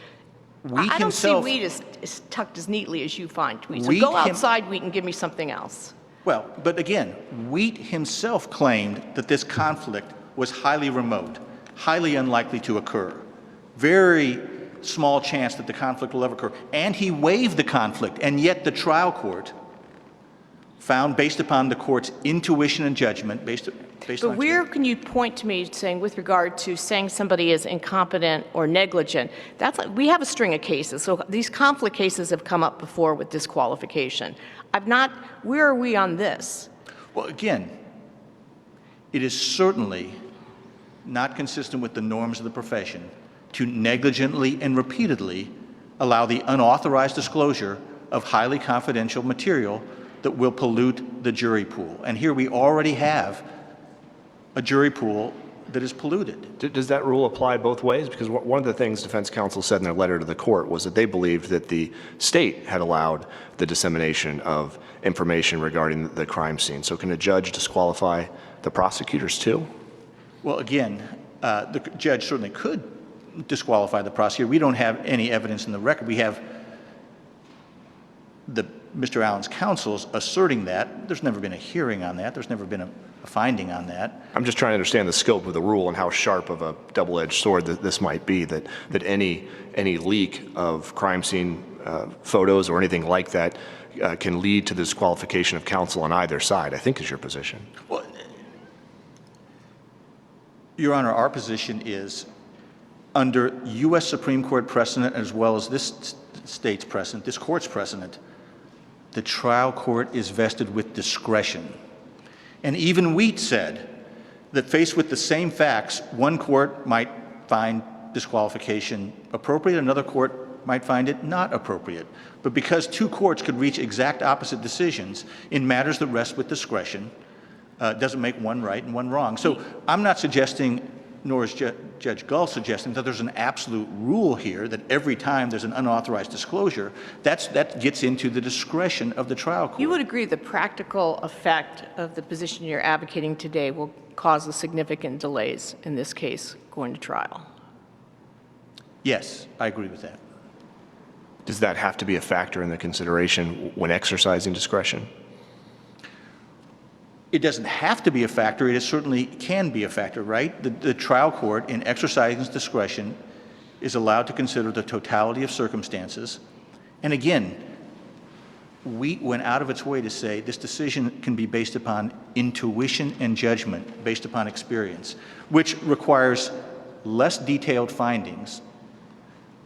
I don't see Wheat as tucked as neatly as you find Wheat. So go outside Wheat and give me something else. Well, but again, Wheat himself claimed that this conflict was highly remote, highly unlikely to occur. Very small chance that the conflict will ever occur. And he waived the conflict, and yet the trial court found, based upon the court's intuition and judgment, based on But where can you point to me saying, with regard to saying somebody is incompetent or negligent, that's like, we have a string of cases. So these conflict cases have come up before with disqualification. Where are we on this? Well, again, it is certainly not consistent with the norms of the profession to negligently and repeatedly allow the unauthorized disclosure of highly confidential material that will pollute the jury pool. And here we already have a jury pool that is polluted. Does that rule apply both ways? Because one of the things defense counsel said in their letter to the court was that they believed that the state had allowed the dissemination of information regarding the crime scene. So can a judge disqualify the prosecutors too? Well, again, the judge certainly could disqualify the prosecutor. We don't have any evidence in the record. We have Mr. Allen's counsels asserting that. There's never been a hearing on that. There's never been a finding on that. I'm just trying to understand the scope of the rule and how sharp of a double-edged sword that this might be, that any leak of crime scene photos or anything like that can lead to the disqualification of counsel on either side, I think is your position. Well, Your Honor, our position is under U.S. Supreme Court precedent as well as this state's precedent, this court's precedent, the trial court is vested with discretion. And even Wheat said that faced with the same facts, one court might find disqualification appropriate, another court might find it not appropriate. But because two courts could reach exact opposite decisions in matters that rest with discretion, doesn't make one right and one wrong. So I'm not suggesting, nor is Judge Gull suggesting, that there's an absolute rule here that every time there's an unauthorized disclosure, that gets into the discretion of the trial court. You would agree the practical effect of the position you're advocating today will cause the significant delays in this case going to trial? Yes, I agree with that. Does that have to be a factor in the consideration when exercising discretion? It doesn't have to be a factor. It certainly can be a factor, right? The trial court, in exercising its discretion, is allowed to consider the totality of circumstances. And again, Wheat went out of its way to say this decision can be based upon intuition and judgment, based upon experience, which requires less detailed findings,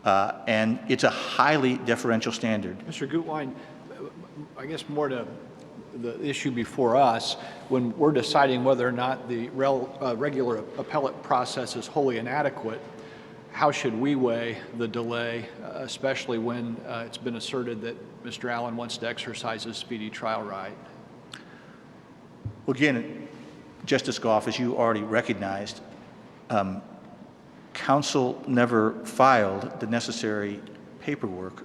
and it's a highly deferential standard. Mr. Gutwein, I guess more to the issue before us, when we're deciding whether or not the regular appellate process is wholly inadequate, how should we weigh the delay, especially when it's been asserted that Mr. Allen wants to exercise his speedy trial right? Well, again, Justice Goff, as you already recognized, counsel never filed the necessary paperwork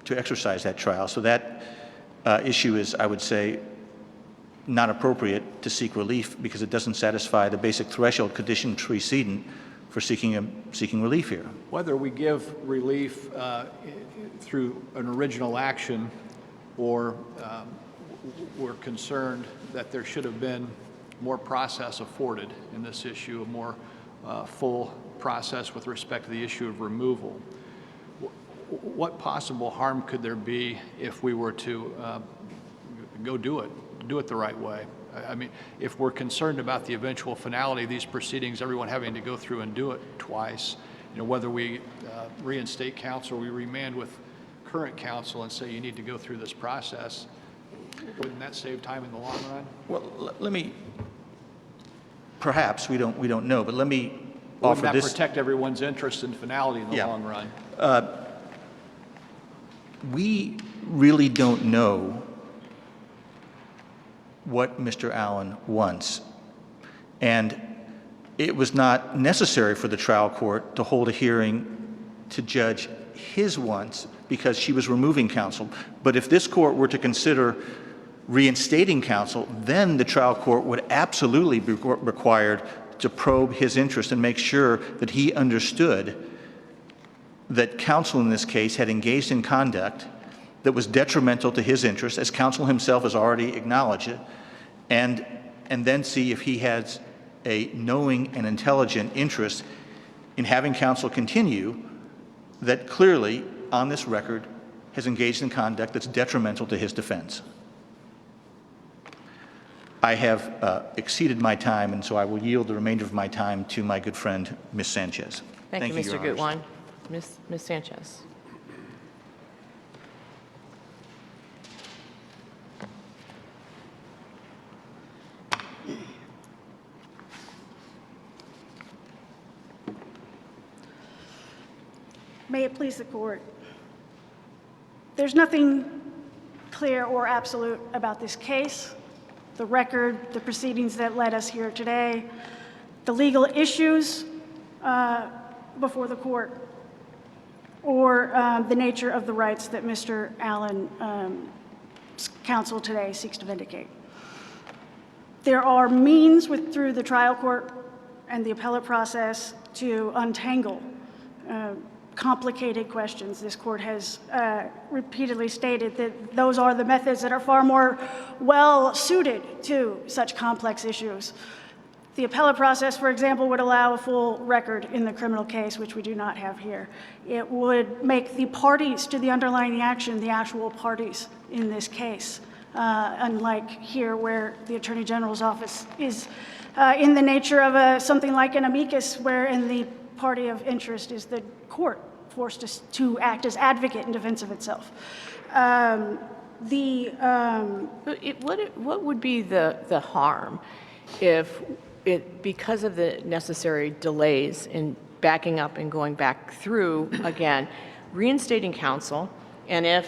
to exercise that trial. So that issue is, I would say, not appropriate to seek relief because it doesn't satisfy the basic threshold condition precedent for seeking relief here. Whether we give relief through an original action or we're concerned that there should have been more process afforded in this issue, a more full process with respect to the issue of removal, what possible harm could there be if we were to go do it the right way? I mean, if we're concerned about the eventual finality of these proceedings, everyone having to go through and do it twice, you know, whether we reinstate counsel or we remand with current counsel and say you need to go through this process, wouldn't that save time in the long run? Well, let me, perhaps, we don't know, but let me offer Wouldn't that this. protect everyone's interest in finality in the long run? We really don't know what Mr. Allen wants. And it was not necessary for the trial court to hold a hearing to judge his wants because she was removing counsel. But if this court were to consider reinstating counsel, then the trial court would absolutely be required to probe his interest and make sure that he understood that counsel in this case had engaged in conduct that was detrimental to his interest, as counsel himself has already acknowledged it, and then see if he has a knowing and intelligent interest in having counsel continue that clearly, on this record, has engaged in conduct that's detrimental to his defense. I have exceeded my time, and so I will yield the remainder of my time to my good friend, Ms. Sanchez. Thank you, Mr. Your Honors. Gutwein. Ms. Sanchez. May it please the court. There's nothing clear or absolute about this case, the record, the proceedings that led us here today, the legal issues before the court, or the nature of the rights that Mr. Allen's counsel today seeks to vindicate. There are means through the trial court and the appellate process to untangle complicated questions. This court has repeatedly stated that those are the methods that are far more well suited to such complex issues. The appellate process, for example, would allow a full record in the criminal case, which we do not have here. It would make the parties to the underlying action the actual parties in this case, unlike here where the Attorney General's office is in the nature of something like an amicus, wherein the party of interest is the court, forced to act as advocate in defense of itself. What would be the harm if because of the necessary delays in backing up and going back through again, reinstating counsel, and if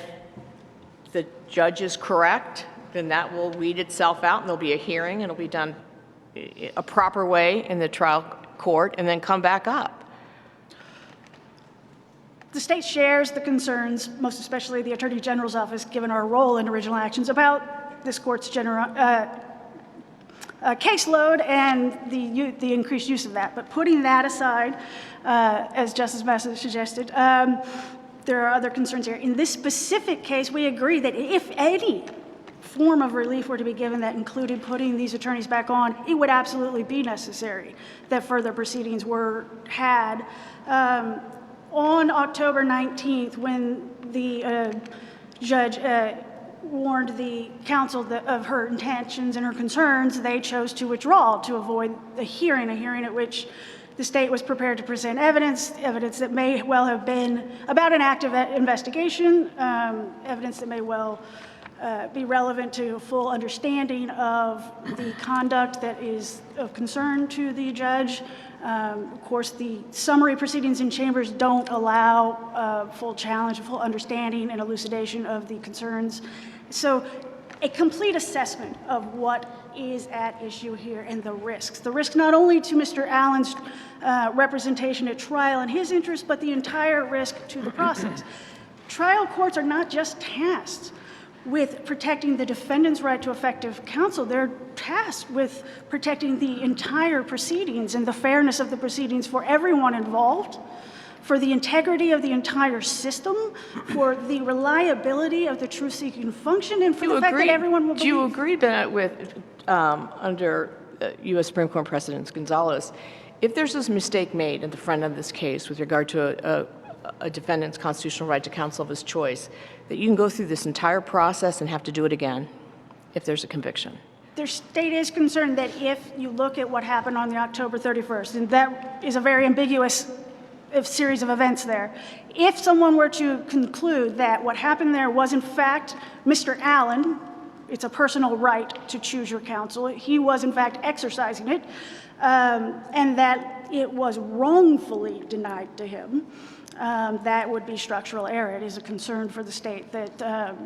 the judge is correct, then that will weed itself out and there'll be a hearing and it'll be done a proper way in the trial court and then come back up? The state shares the concerns, most especially the Attorney General's office, given our role in original actions, about this court's caseload and the increased use of that. But putting that aside, as Justice Bassett suggested, there are other concerns here. In this specific case, we agree that if any form of relief were to be given that included putting these attorneys back on, it would absolutely be necessary that further proceedings were had. On October 19th, when the judge warned the counsel of her intentions and her concerns, they chose to withdraw to avoid a hearing at which the state was prepared to present evidence that may well have been about an active investigation, evidence that may well be relevant to a full understanding of the conduct that is of concern to the judge. Of course, the summary proceedings in chambers don't allow full challenge, full understanding and elucidation of the concerns. So a complete assessment of what is at issue here and the risks. The risk not only to Mr. Allen's representation at trial and his interests, but the entire risk to the process. Trial courts are not just tasked with protecting the defendant's right to effective counsel. They're tasked with protecting the entire proceedings and the fairness of the proceedings for everyone involved, for the integrity of the entire system, for the reliability of the truth-seeking function, and for the fact that everyone will believe. Do you agree that with, under U.S. Supreme Court precedents, Gonzalez, if there's this mistake made at the front of this case with regard to a defendant's constitutional right to counsel of his choice, that you can go through this entire process and have to do it again if there's a conviction? Their state is concerned that if you look at what happened on the October 31st, and that is a very ambiguous series of events there, if someone were to conclude that what happened there was in fact Mr. Allen, it's a personal right to choose your counsel, he was in fact exercising it, and that it was wrongfully denied to him, that would be structural error. It is a concern for the state that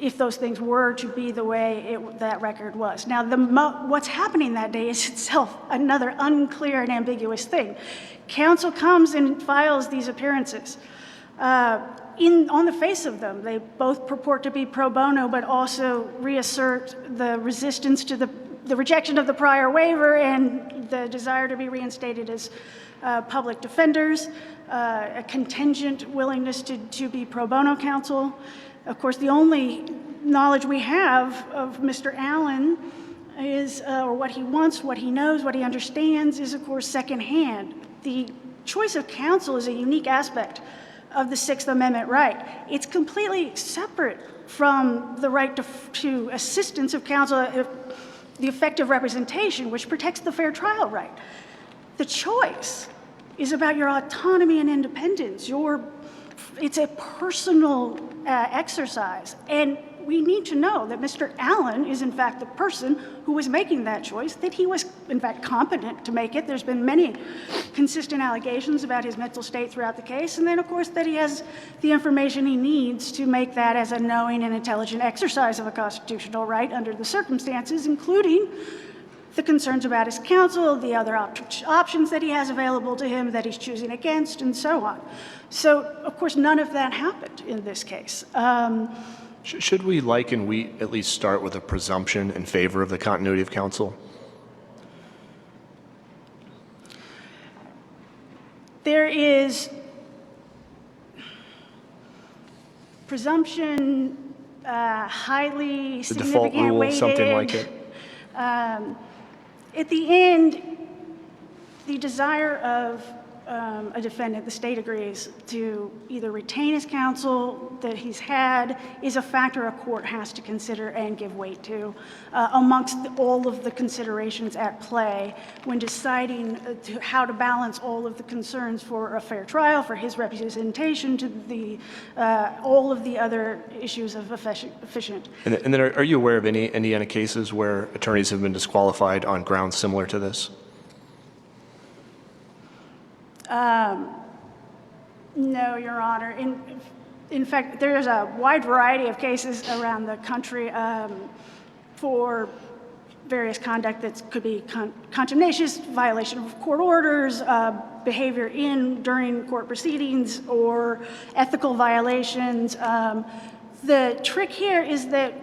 if those things were to be the way that record was. Now, what's happening that day is itself another unclear and ambiguous thing. Counsel comes and files these appearances. On the face of them, they both purport to be pro bono, but also reassert the resistance to the rejection of the prior waiver and the desire to be reinstated as public defenders, a contingent willingness to be pro bono counsel. Of course, the only knowledge we have of Mr. Allen is, or what he wants, what he knows, what he understands is, of course, secondhand. The choice of counsel is a unique aspect of the Sixth Amendment right. It's completely separate from the right to assistance of counsel, the effective representation, which protects the fair trial right. The choice is about your autonomy and independence. It's a personal exercise. And we need to know that Mr. Allen is, in fact, the person who was making that choice, that he was, in fact, competent to make it. There's been many consistent allegations about his mental state throughout the case. And then, of course, that he has the information he needs to make that as a knowing and intelligent exercise of a constitutional right under the circumstances, including the concerns about his counsel, the other options that he has available to him that he's choosing against, and so on. So, of course, none of that happened in this case. Should we at least start with a presumption in favor of the continuity of counsel? There is presumption, highly The significant, default rule, weighted. something like it? At the end, the desire of a defendant, the state agrees, to either retain his counsel that he's had is a factor a court has to consider and give weight to amongst all of the considerations at play when deciding how to balance all of the concerns for a fair trial, for his representation, to all of the other issues of efficient. And then are you aware of any Indiana cases where attorneys have been disqualified on grounds similar to this? No, Your Honor. In fact, there's a wide variety of cases around the country for various conduct that could be contumacious, violation of court orders, behavior during court proceedings, or ethical violations. The trick here is that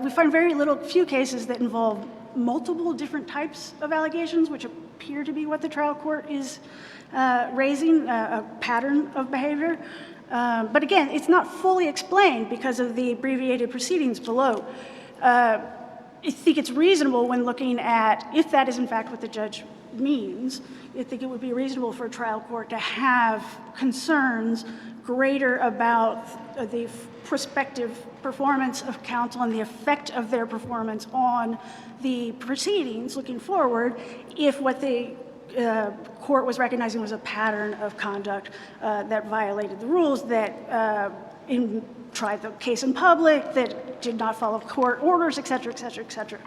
we find few cases that involve multiple different types of allegations, which appear to be what the trial court is raising, a pattern of behavior. But again, it's not fully explained because of the abbreviated proceedings below. I think it's reasonable when looking at, if that is in fact what the judge means, I think it would be reasonable for a trial court to have concerns greater about the prospective performance of counsel and the effect of their performance on the proceedings looking forward if what the court was recognizing was a pattern of conduct that violated the rules, that tried the case in public, that did not follow court orders, et cetera, et cetera, et cetera.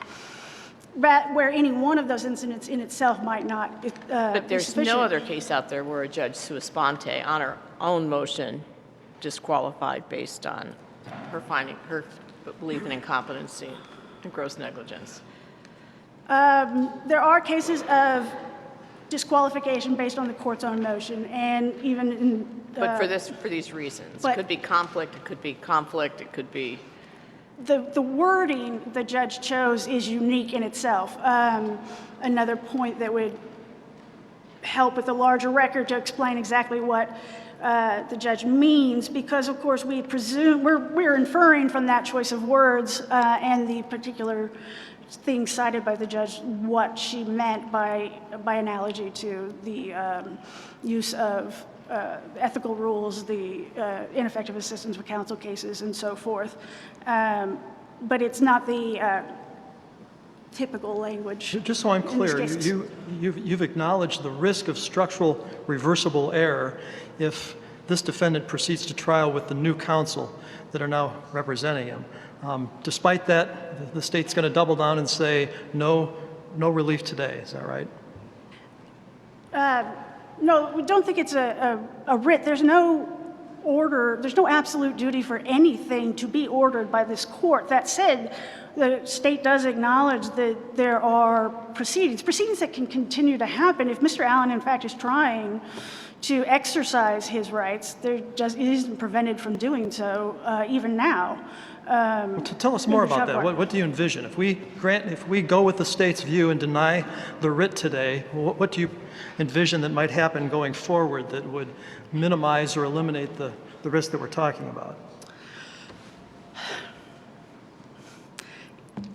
Where any one of those incidents in itself might not be But there's sufficient. no other case out there where a judge sua sponte on her own motion disqualified based on her belief in incompetency and gross negligence. There are cases of disqualification based on the court's own motion, and even in... But for these reasons. but- It could be conflict, it could be conflict, it could be... The wording the judge chose is unique in itself. Another point that would help with the larger record to explain exactly what the judge means, because of course we presume, we're inferring from that choice of words and the particular things cited by the judge what she meant by analogy to the use of ethical rules, the ineffective assistance with counsel cases, and so forth. But it's not the typical language. Just so I'm in these clear, cases. you've acknowledged the risk of structural reversible error if this defendant proceeds to trial with the new counsel that are now representing him. Despite that, the state's going to double down and say no relief today. Is that right? No, we don't think it's a writ. There's no order, there's no absolute duty for anything to be ordered by this court. That said, the state does acknowledge that there are proceedings that can continue to happen. If Mr. Allen, in fact, is trying to exercise his rights, he isn't prevented from doing so, even now. Tell us more about that. What do you envision? If we go with the state's view and deny the writ today, what do you envision that might happen going forward that would minimize or eliminate the risk that we're talking about?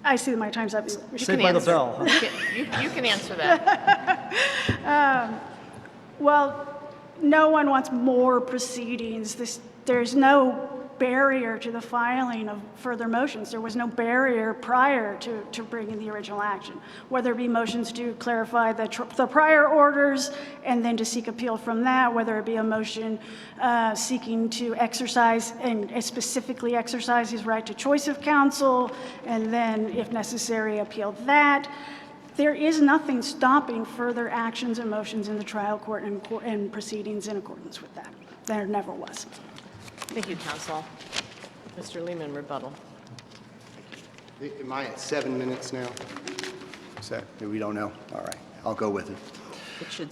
I see that my time's up. Saved by the bell. Huh? You can answer that. Well, no one wants more proceedings. There's no barrier to the filing of further motions. There was no barrier prior to bringing the original action, whether it be motions to clarify the prior orders and then to seek appeal from that, whether it be a motion seeking to exercise and specifically exercise his right to choice of counsel, and then, if necessary, appeal that. There is nothing stopping further actions and motions in the trial court and proceedings in accordance with that. There never was. Thank you, counsel. Mr. Lehman, rebuttal. Am I at 7 minutes now? Is that, we don't know? All right, I'll go with it. It should.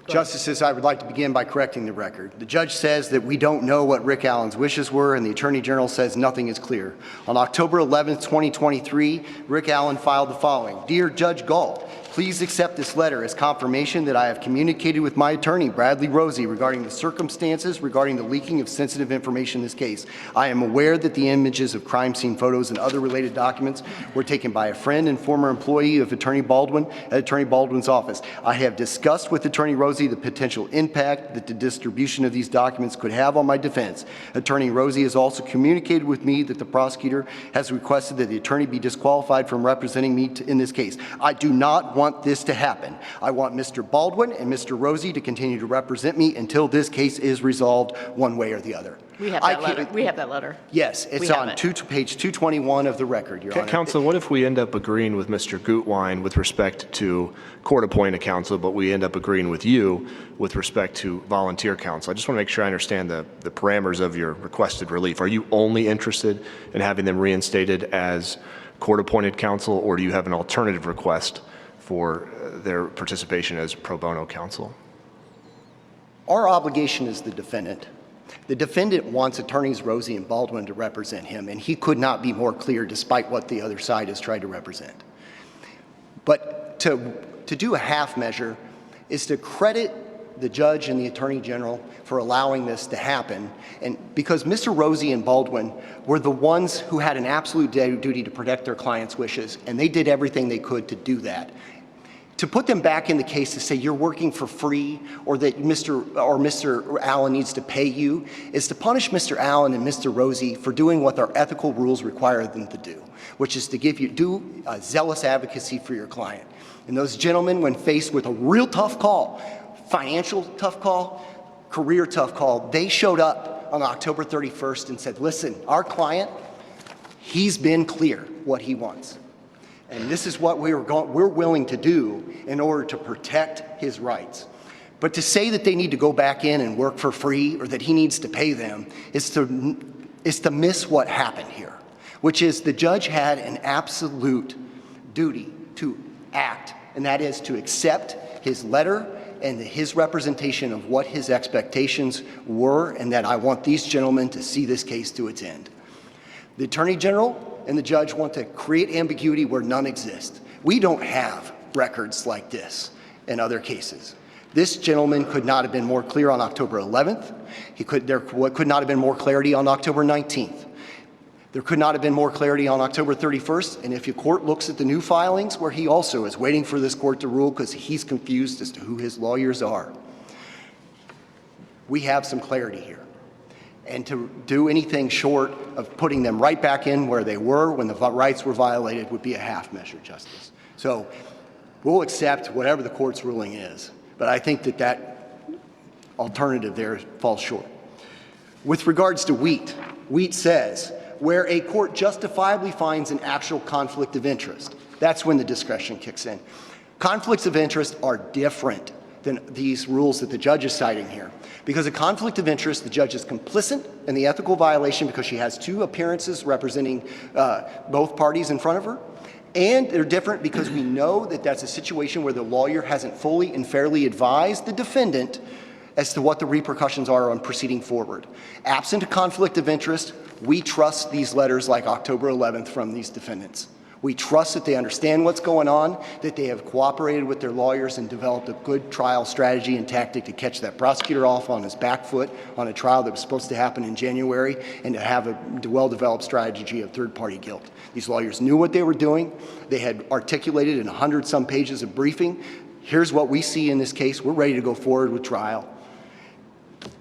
Justices, I would like to begin by correcting the record. The judge says that we don't know what Rick Allen's wishes were, and the Attorney General says nothing is clear. On October 11th, 2023, Rick Allen filed the following. Dear Judge Gull, please accept this letter as confirmation that I have communicated with my attorney, Bradley Rosie, regarding the circumstances regarding the leaking of sensitive information in this case. I am aware that the images of crime scene photos and other related documents were taken by a friend and former employee of Attorney Baldwin at Attorney Baldwin's office. I have discussed with Attorney Rosie the potential impact that the distribution of these documents could have on my defense. Attorney Rosie has also communicated with me that the prosecutor has requested that the attorney be disqualified from representing me in this case. I do not want this to happen. I want Mr. Baldwin and Mr. Rosie to continue to represent me until this case is resolved one way or the other. We have that letter. We have that letter. Yes, it's on page 221 of the record, Your Honor. Counsel, what if we end up agreeing with Mr. Gutwein with respect to court-appointed counsel, but we end up agreeing with you with respect to volunteer counsel? I just want to make sure I understand the parameters of your requested relief. Are you only interested in having them reinstated as court-appointed counsel, or do you have an alternative request for their participation as pro bono counsel? Our obligation is the defendant. The defendant wants attorneys Rosie and Baldwin to represent him, and he could not be more clear despite what the other side has tried to represent. But to do a half measure is to credit the judge and the attorney general for allowing this to happen, and because Mr. Rosie and Baldwin were the ones who had an absolute duty to protect their clients' wishes, and they did everything they could to do that. To put them back in the case to say you're working for free or that Mr. Allen needs to pay you is to punish Mr. Allen and Mr. Rosie for doing what their ethical rules require them to do, which is to do zealous advocacy for your client. And those gentlemen, when faced with a real tough call, financial tough call, career tough call, they showed up on October 31st and said, listen, our client, he's been clear what he wants. And this is what we're willing to do in order to protect his rights. But to say that they need to go back in and work for free or that he needs to pay them is to miss what happened here, which is the judge had an absolute duty to act, and that is to accept his letter and his representation of what his expectations were, and that I want these gentlemen to see this case to its end. The Attorney General and the judge want to create ambiguity where none exists. We don't have records like this in other cases. This gentleman could not have been more clear on October 11th. There could not have been more clarity on October 19th. There could not have been more clarity on October 31st. And if your court looks at the new filings where he also is waiting for this court to rule because he's confused as to who his lawyers are, we have some clarity here. And to do anything short of putting them right back in where they were when the rights were violated would be a half measure, Justice. So we'll accept whatever the court's ruling is, but I think that alternative there falls short. With regards to Wheat says, where a court justifiably finds an actual conflict of interest, that's when the discretion kicks in. Conflicts of interest are different than these rules that the judge is citing here. Because a conflict of interest, the judge is complicit in the ethical violation because she has two appearances representing both parties in front of her. And they're different because we know that that's a situation where the lawyer hasn't fully and fairly advised the defendant as to what the repercussions are on proceeding forward. Absent a conflict of interest, we trust these letters like October 11th from these defendants. We trust that they understand what's going on, that they have cooperated with their lawyers and developed a good trial strategy and tactic to catch that prosecutor off on his back foot on a trial that was supposed to happen in January, and to have a well-developed strategy of third-party guilt. These lawyers knew what they were doing. They had articulated in 100-some pages of briefing, here's what we see in this case. We're ready to go forward with trial.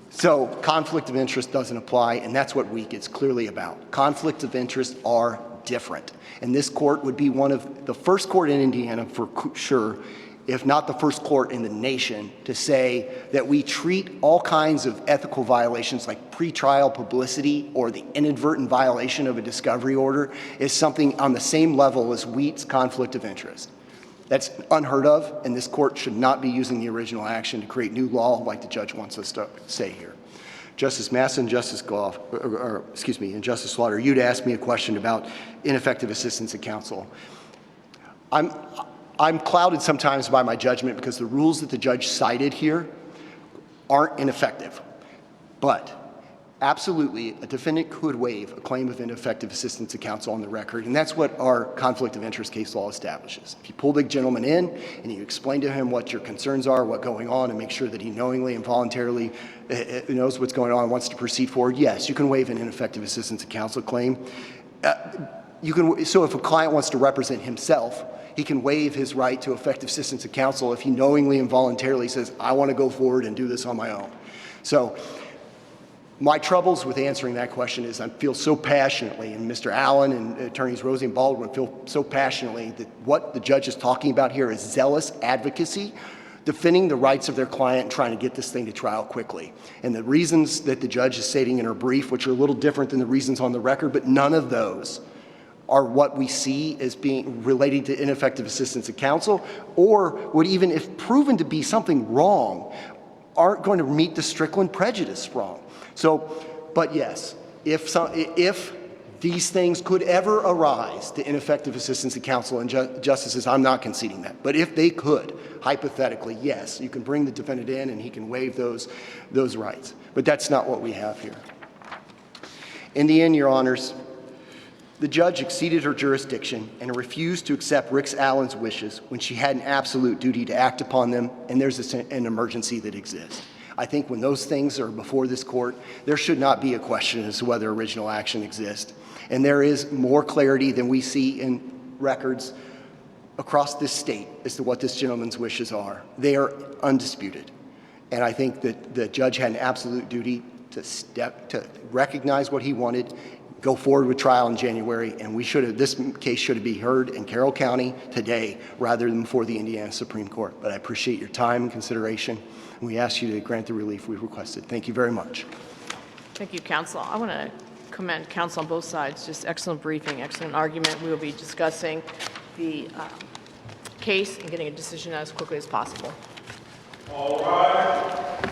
So conflict of interest doesn't apply, and that's what WEAK is clearly about. Conflicts of interest are different. And this court would be one of the first court in Indiana for sure, if not the first court in the nation, to say that we treat all kinds of ethical violations like pretrial publicity or the inadvertent violation of a discovery order as something on the same level as WEAK's conflict of interest. That's unheard of, and this court should not be using the original action to create new law like the judge wants us to say here. Justice Masson, Justice Goff, and Justice Slaughter, you'd asked me a question about ineffective assistance of counsel. I'm clouded sometimes by my judgment because the rules that the judge cited here aren't ineffective. But absolutely, a defendant could waive a claim of ineffective assistance of counsel on the record, and that's what our conflict of interest case law establishes. If you pull the gentleman in and you explain to him what your concerns are, what's going on, and make sure that he knowingly and voluntarily knows what's going on and wants to proceed forward, yes, you can waive an ineffective assistance of counsel claim. So if a client wants to represent himself, he can waive his right to effective assistance of counsel if he knowingly and voluntarily says, I want to go forward and do this on my own. So my troubles with answering that question is I feel so passionately, and Mr. Allen and attorneys Rosie and Baldwin feel so passionately that what the judge is talking about here is zealous advocacy, defending the rights of their client and trying to get this thing to trial quickly. And the reasons that the judge is stating in her brief, which are a little different than the reasons on the record, but none of those are what we see as being relating to ineffective assistance of counsel, or would even, if proven to be something wrong, aren't going to meet the Strickland prejudice wrong. So, but yes, if these things could ever arise to ineffective assistance of counsel and justices, I'm not conceding that. But if they could, hypothetically, yes, you can bring the defendant in and he can waive those rights. But that's not what we have here. In the end, Your Honors, the judge exceeded her jurisdiction and refused to accept Rick Allen's wishes when she had an absolute duty to act upon them, and there's an emergency that exists. I think when those things are before this court, there should not be a question as to whether original action exists. And there is more clarity than we see in records across this state as to what this gentleman's wishes are. They are undisputed. And I think that the judge had an absolute duty to recognize what he wanted, go forward with trial in January, and this case should be heard in Carroll County today rather than before the Indiana Supreme Court. But I appreciate your time and consideration, and we ask you to grant the relief we requested. Thank you very much. Thank you, counsel. I want to commend counsel on both sides. Just excellent briefing, excellent argument. We will be discussing the case and getting a decision as quickly as possible. All right.